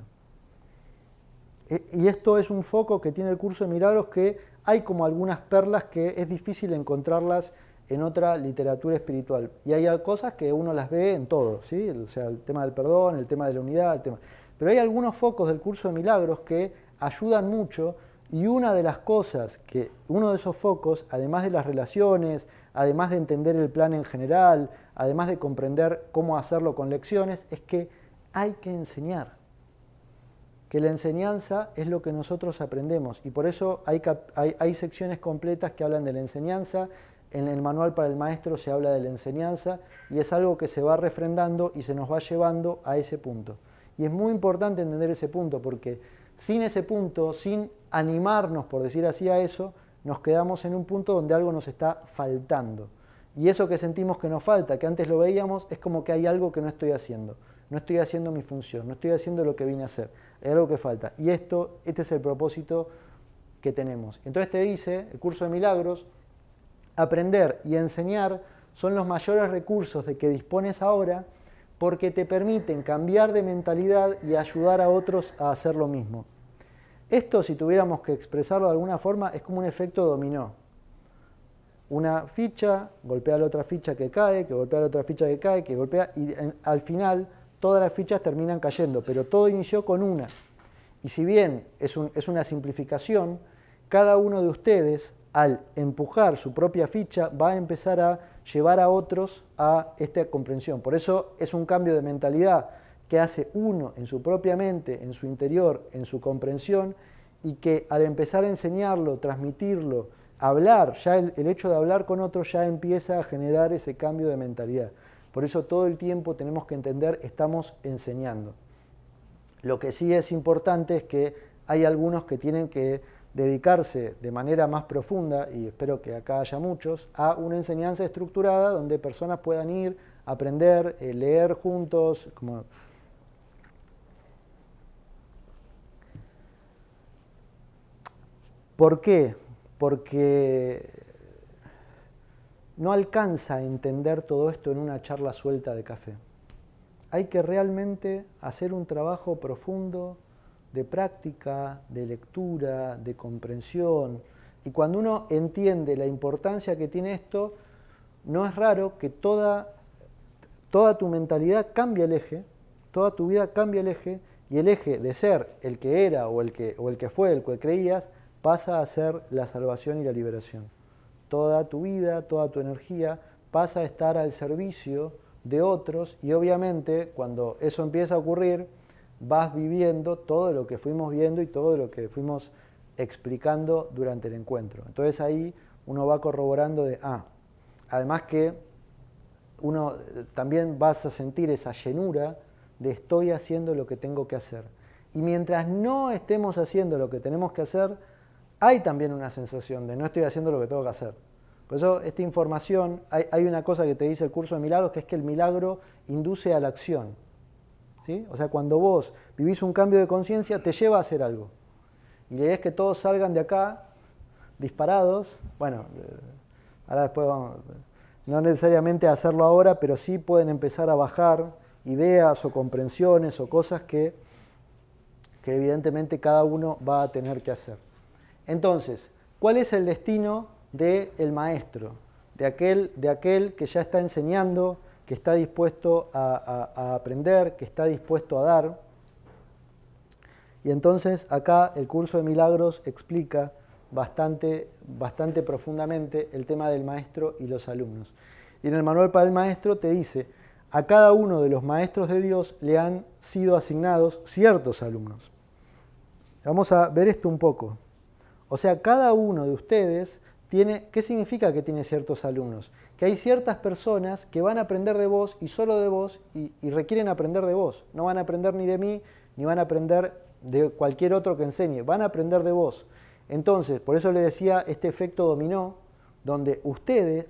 Y esto es un foco que tiene el curso de milagros, que hay como algunas perlas que es difícil encontrarlas en otra literatura espiritual. Y hay cosas que uno las ve en todo, ¿sí? O sea, el tema del perdón, el tema de la unidad, el tema. Pero hay algunos focos del curso de milagros que ayudan mucho, y una de las cosas uno de esos focos, además de las relaciones, además de entender el plan en general, además de comprender cómo hacerlo con lecciones, es que hay que enseñar. Que la enseñanza es lo que nosotros aprendemos, y por eso hay secciones completas que hablan de la enseñanza. En el manual para el maestro se habla de la enseñanza, y es algo que se va refrendando y se nos va llevando a ese punto. Y es muy importante entender ese punto, porque sin ese punto, sin animarnos, por decir así, a eso, nos quedamos en un punto donde algo nos está faltando. Y eso que sentimos que nos falta, que antes lo veíamos, es como que hay algo que no estoy haciendo. No estoy haciendo mi función, no estoy haciendo lo que vine a hacer. Hay algo que falta. Y este es el propósito que tenemos. Entonces te dice, el curso de milagros, aprender y enseñar son los mayores recursos de que dispones ahora, porque te permiten cambiar de mentalidad y ayudar a otros a hacer lo mismo. Esto, si tuviéramos que expresarlo de alguna forma, es como un efecto dominó. Una ficha golpea a la otra ficha que cae, que golpea a la otra ficha que cae, que golpea, y al final todas las fichas terminan cayendo, pero todo inició con una. Y si bien es una simplificación, cada uno de ustedes, al empujar su propia ficha, va a empezar a llevar a otros a esta comprensión. Por eso es un cambio de mentalidad que hace uno en su propia mente, en su interior, en su comprensión, y que al empezar a enseñarlo, transmitirlo, hablar, ya el hecho de hablar con otros ya empieza a generar ese cambio de mentalidad. Por eso todo el tiempo tenemos que entender, estamos enseñando. Lo que sí es importante es que hay algunos que tienen que dedicarse de manera más profunda, y espero que acá haya muchos, a una enseñanza estructurada donde personas puedan ir, aprender, leer juntos. ¿Por qué? Porque no alcanza a entender todo esto en una charla suelta de café. Hay que realmente hacer un trabajo profundo de práctica, de lectura, de comprensión. Y cuando uno entiende la importancia que tiene esto, no es raro que toda tu mentalidad cambie el eje, toda tu vida cambie el eje, y el eje de ser el que era o el que fue, el que creías, pasa a ser la salvación y la liberación. Toda tu vida, toda tu energía pasa a estar al servicio de otros, y obviamente cuando eso empieza a ocurrir, vas viviendo todo lo que fuimos viendo y todo lo que fuimos explicando durante el encuentro. Entonces ahí uno va corroborando además que uno también vas a sentir esa llenura de estoy haciendo lo que tengo que hacer. Y mientras no estemos haciendo lo que tenemos que hacer, hay también una sensación de no estoy haciendo lo que tengo que hacer. Por eso esta información, hay una cosa que te dice el curso de milagros, que es que el milagro induce a la acción. ¿Sí? O sea, cuando vos vivís un cambio de conciencia, te lleva a hacer algo. Y la idea es que todos salgan de acá disparados. Bueno, ahora después vamos, no necesariamente a hacerlo ahora, pero sí pueden empezar a bajar ideas o comprensiones o cosas que evidentemente cada uno va a tener que hacer. Entonces, ¿cuál es el destino del maestro? De aquel que ya está enseñando, que está dispuesto a aprender, que está dispuesto a dar. Y entonces acá el curso de milagros explica bastante profundamente el tema del maestro y los alumnos. Y en el manual para el maestro te dice, a cada uno de los maestros de Dios le han sido asignados ciertos alumnos. Vamos a ver esto un poco. O sea, cada uno de ustedes tiene, ¿qué significa que tiene ciertos alumnos? Que hay ciertas personas que van a aprender de vos y solo de vos y requieren aprender de vos. No van a aprender ni de mí, ni van a aprender de cualquier otro que enseñe, van a aprender de vos. Entonces, por eso le decía este efecto dominó, donde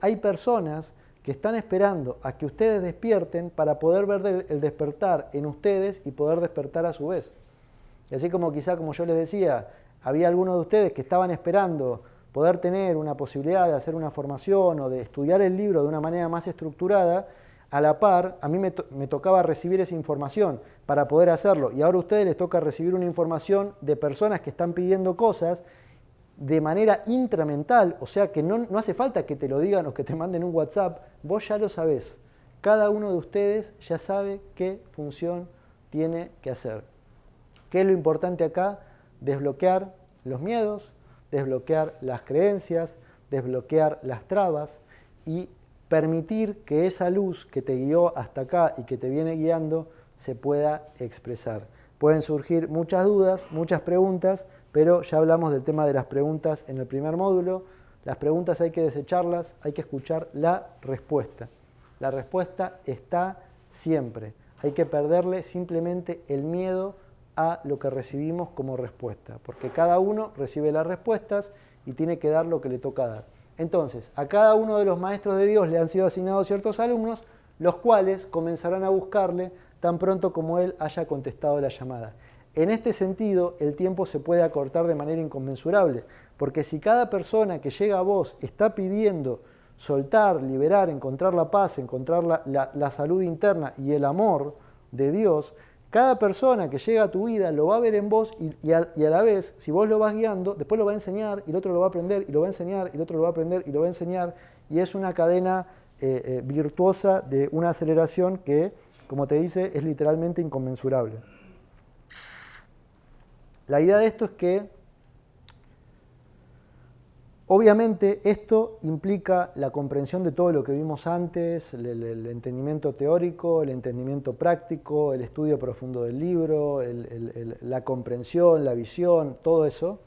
hay personas que están esperando a que ustedes despierten para poder ver el despertar en ustedes y poder despertar a su vez. Y así como quizá, como yo les decía, había algunos de ustedes que estaban esperando poder tener una posibilidad de hacer una formación o de estudiar el libro de una manera más estructurada, a la par, a mí me tocaba recibir esa información para poder hacerlo. Y ahora a ustedes les toca recibir una información de personas que están pidiendo cosas de manera intramental, o sea que no hace falta que te lo digan o que te manden un WhatsApp, vos ya lo sabés. Cada uno de ustedes ya sabe qué función tiene que hacer. ¿Qué es lo importante acá? Desbloquear los miedos, desbloquear las creencias, desbloquear las trabas y permitir que esa luz que te guió hasta acá y que te viene guiando se pueda expresar. Pueden surgir muchas dudas, muchas preguntas, pero ya hablamos del tema de las preguntas en el primer módulo. Las preguntas hay que desecharlas, hay que escuchar la respuesta. La respuesta está siempre. Hay que perderle simplemente el miedo a lo que recibimos como respuesta, porque cada uno recibe las respuestas y tiene que dar lo que le toca dar. Entonces, a cada uno de los maestros de Dios le han sido asignados ciertos alumnos, los cuales comenzarán a buscarle tan pronto como él haya contestado la llamada. En este sentido, el tiempo se puede acortar de manera inconmensurable, porque si cada persona que llega a vos está pidiendo soltar, liberar, encontrar la paz, encontrar la salud interna y el amor de Dios, cada persona que llega a tu vida lo va a ver en vos y a la vez, si vos lo vas guiando, después lo va a enseñar y el otro lo va a aprender y lo va a enseñar y el otro lo va a aprender y lo va a enseñar, y es una cadena virtuosa de una aceleración que, como te dice, es literalmente inconmensurable. La idea de esto es que, obviamente, esto implica la comprensión de todo lo que vimos antes, el entendimiento teórico, el entendimiento práctico, el estudio profundo del libro, la comprensión, la visión, todo eso.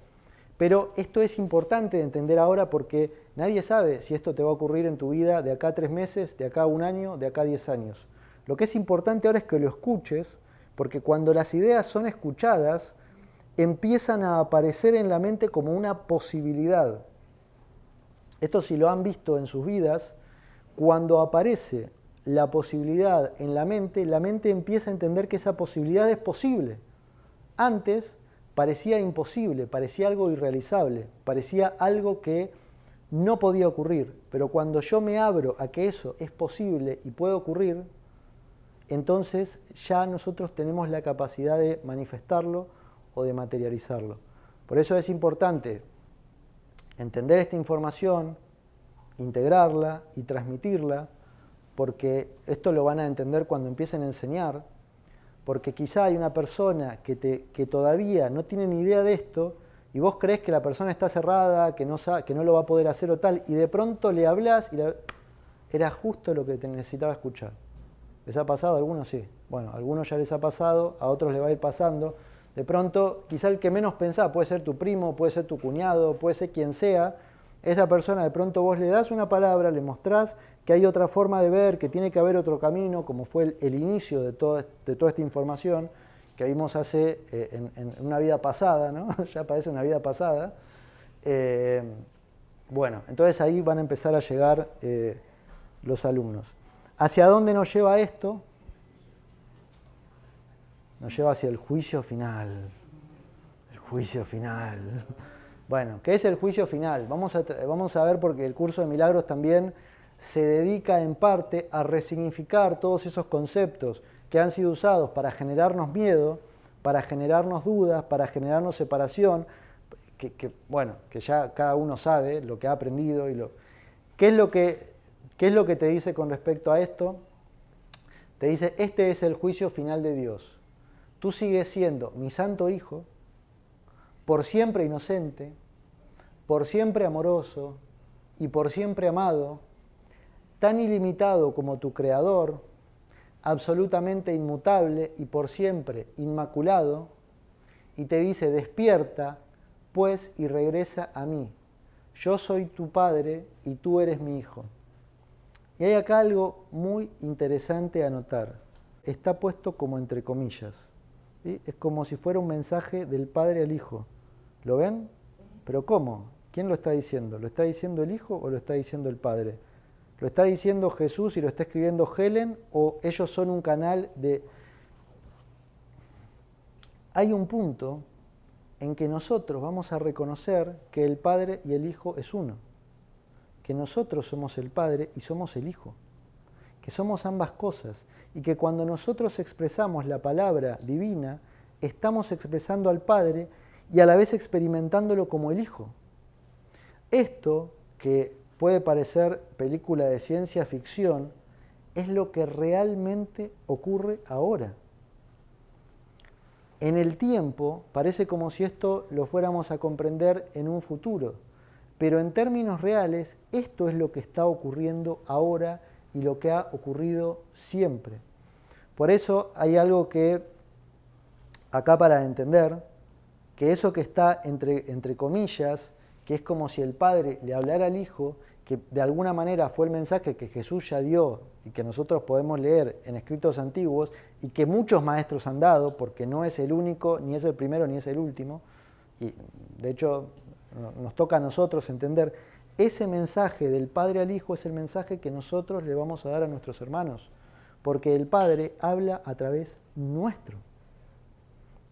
Pero esto es importante de entender ahora porque nadie sabe si esto te va a ocurrir en tu vida de acá a 3 meses, de acá a 1 año, de acá a 10 años. Lo que es importante ahora es que lo escuches, porque cuando las ideas son escuchadas, empiezan a aparecer en la mente como una posibilidad. Esto, si lo han visto en sus vidas, cuando aparece la posibilidad en la mente empieza a entender que esa posibilidad es posible. Antes parecía imposible, parecía algo irrealizable, parecía algo que no podía ocurrir. Pero cuando yo me abro a que eso es posible y puede ocurrir, entonces ya nosotros tenemos la capacidad de manifestarlo o de materializarlo. Por eso es importante entender esta información, integrarla y transmitirla, porque esto lo van a entender cuando empiecen a enseñar, porque quizá hay una persona que todavía no tiene ni idea de esto y vos creés que la persona está cerrada, que no lo va a poder hacer o tal, y de pronto le hablás y era justo lo que te necesitaba escuchar. ¿Les ha pasado? A algunos sí. Bueno, a algunos ya les ha pasado, a otros les va a ir pasando. De pronto, quizá el que menos pensás, puede ser tu primo, puede ser tu cuñado, puede ser quien sea, esa persona de pronto vos le das una palabra, le mostrás que hay otra forma de ver, que tiene que haber otro camino, como fue el inicio de toda esta información que vimos hace en una vida pasada, ¿no? Ya parece una vida pasada. Bueno, entonces ahí van a empezar a llegar los alumnos. ¿Hacia dónde nos lleva esto? Nos lleva hacia el juicio final. El juicio final. Bueno, ¿qué es el juicio final? Vamos a ver, porque el curso de milagros también se dedica en parte a resignificar todos esos conceptos que han sido usados para generarnos miedo, para generarnos dudas, para generarnos separación, que ya cada uno sabe lo que ha aprendido y ¿Qué es lo que te dice con respecto a esto? Te dice, este es el juicio final de Dios. Tú sigues siendo mi santo hijo, por siempre inocente, por siempre amoroso y por siempre amado, tan ilimitado como tu creador, absolutamente inmutable y por siempre inmaculado, y te dice, despierta, pues, y regresa a mí. Yo soy tu padre y tú eres mi hijo. Y hay acá algo muy interesante a notar. Está puesto como entre comillas. ¿sí? Es como si fuera un mensaje del Padre al Hijo. ¿Lo ven? ¿Pero cómo? ¿Quién lo está diciendo? ¿Lo está diciendo el Hijo o lo está diciendo el Padre? ¿Lo está diciendo Jesús y lo está escribiendo Helen o ellos son un canal de...? Hay un punto en que nosotros vamos a reconocer que el Padre y el Hijo es uno, que nosotros somos el Padre y somos el Hijo, que somos ambas cosas y que cuando nosotros expresamos la palabra divina, estamos expresando al Padre y a la vez experimentándolo como el Hijo. Esto, que puede parecer película de ciencia ficción, es lo que realmente ocurre ahora. En el tiempo parece como si esto lo fuéramos a comprender en un futuro, pero en términos reales esto es lo que está ocurriendo ahora y lo que ha ocurrido siempre. Por eso hay algo que acá para entender, que eso que está entre comillas, que es como si el Padre le hablara al Hijo, que de alguna manera fue el mensaje que Jesús ya dio y que nosotros podemos leer en escritos antiguos y que muchos maestros han dado, porque no es el único, ni es el primero, ni es el último, y de hecho nos toca a nosotros entender, ese mensaje del Padre al Hijo es el mensaje que nosotros le vamos a dar a nuestros hermanos, porque el Padre habla a través nuestro.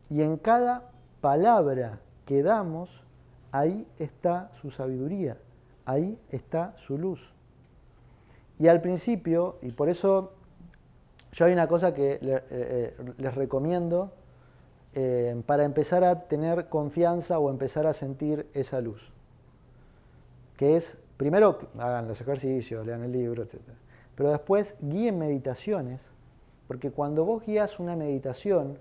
Y en cada palabra que damos, ahí está su sabiduría. Ahí está su luz. Y al principio, y por eso yo hay una cosa que les recomiendo para empezar a tener confianza o empezar a sentir esa luz. Que es, primero hagan los ejercicios, lean el libro, etc. Pero después guíen meditaciones, porque cuando vos guías una meditación,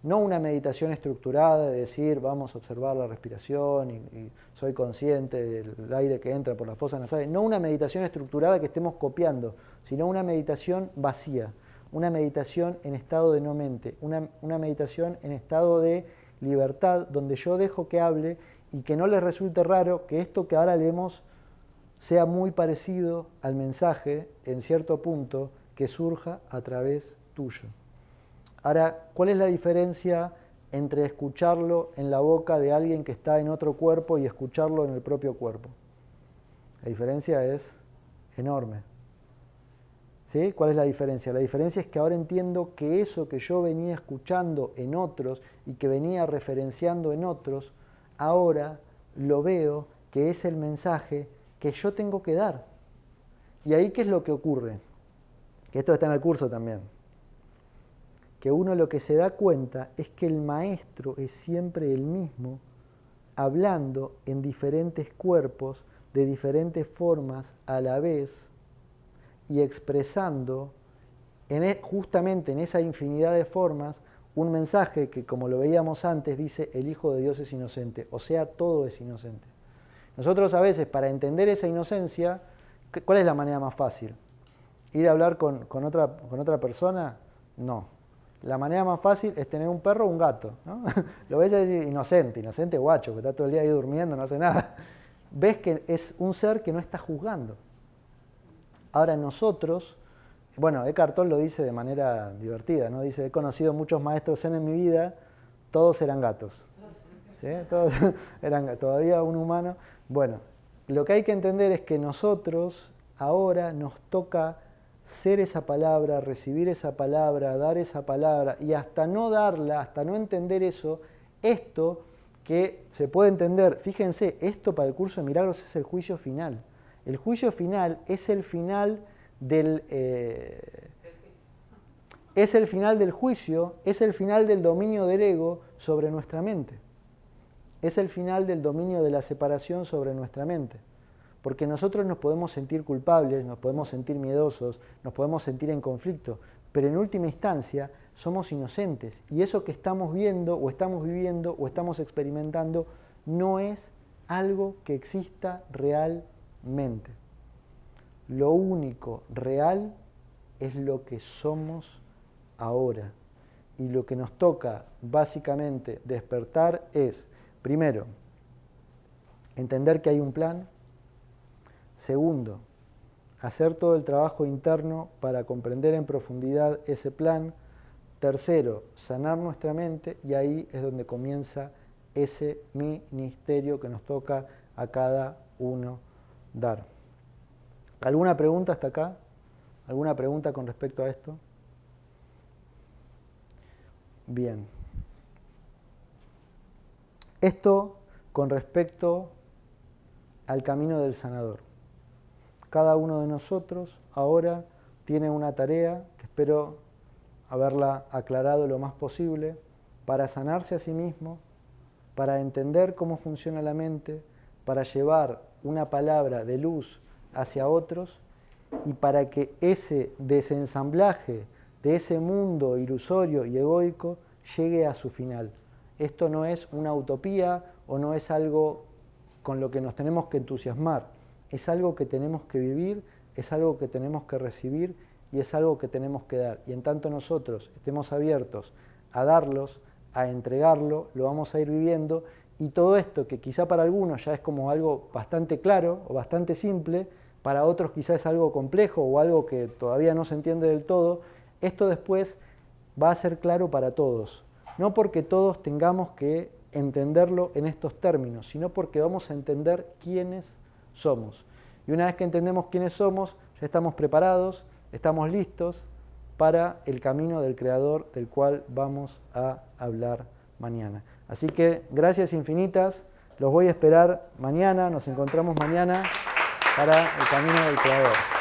no una meditación estructurada de decir vamos a observar la respiración y soy consciente del aire que entra por las fosas nasales, no una meditación estructurada que estemos copiando, sino una meditación vacía, una meditación en estado de no mente, una meditación en estado de libertad, donde yo dejo que hable y que no les resulte raro que esto que ahora leemos sea muy parecido al mensaje, en cierto punto, que surja a través tuyo. Ahora, ¿cuál es la diferencia entre escucharlo en la boca de alguien que está en otro cuerpo y escucharlo en el propio cuerpo? La diferencia es enorme. ¿Sí? ¿Cuál es la diferencia? La diferencia es que ahora entiendo que eso que yo venía escuchando en otros y que venía referenciando en otros, ahora lo veo que es el mensaje que yo tengo que dar. ¿Y ahí qué es lo que ocurre? Que esto está en el curso también. Que uno lo que se da cuenta es que el maestro es siempre el mismo, hablando en diferentes cuerpos, de diferentes formas a la vez, y expresando justamente en esa infinidad de formas un mensaje que, como lo veíamos antes, dice el Hijo de Dios es inocente, o sea, todo es inocente. Nosotros a veces, para entender esa inocencia, ¿cuál es la manera más fácil? ¿Ir a hablar con otra persona? No. La manera más fácil es tener un perro o un gato, ¿no? Lo ves y decís, inocente guacho, que está todo el día ahí durmiendo, no hace nada. Ves que es un ser que no está juzgando. Ahora nosotros, bueno, Eckhart Tolle lo dice de manera divertida, ¿no? Dice, he conocido muchos maestros zen en mi vida, todos eran gatos. ¿Sí? Todos eran todavía un humano. Bueno, lo que hay que entender es que nosotros ahora nos toca ser esa palabra, recibir esa palabra, dar esa palabra, y hasta no darla, hasta no entender eso, esto que se puede entender, fíjense, esto para el curso de milagros es el juicio final. El juicio final es el final del juicio, es el final del dominio del ego sobre nuestra mente. Es el final del dominio de la separación sobre nuestra mente. Porque nosotros nos podemos sentir culpables, nos podemos sentir miedosos, nos podemos sentir en conflicto, pero en última instancia somos inocentes. Y eso que estamos viendo, o estamos viviendo, o estamos experimentando, no es algo que exista realmente. Lo único real es lo que somos ahora. Y lo que nos toca básicamente despertar es, primero, entender que hay un plan. Segundo, hacer todo el trabajo interno para comprender en profundidad ese plan, Tercero, sanar nuestra mente, y ahí es donde comienza ese ministerio que nos toca a cada uno dar. ¿Alguna pregunta hasta acá? ¿Alguna pregunta con respecto a esto? Bien. Esto con respecto al camino del sanador. Cada uno de nosotros ahora tiene una tarea que espero haberla aclarado lo más posible para sanarse a sí mismo, para entender cómo funciona la mente, para llevar una palabra de luz hacia otros y para que ese desensamblaje de ese mundo ilusorio y egoico llegue a su final. Esto no es una utopía o no es algo con lo que nos tenemos que entusiasmar, es algo que tenemos que vivir, es algo que tenemos que recibir y es algo que tenemos que dar. Y en tanto nosotros estemos abiertos a darlos, a entregarlo, lo vamos a ir viviendo, y todo esto que quizá para algunos ya es como algo bastante claro o bastante simple, para otros quizá es algo complejo o algo que todavía no se entiende del todo, esto después va a ser claro para todos. No porque todos tengamos que entenderlo en estos términos, sino porque vamos a entender quiénes somos. Y una vez que entendemos quiénes somos, ya estamos preparados, estamos listos para el camino del Creador del cual vamos a hablar mañana. Así que gracias infinitas, los voy a esperar mañana, nos encontramos mañana para el camino del Creador.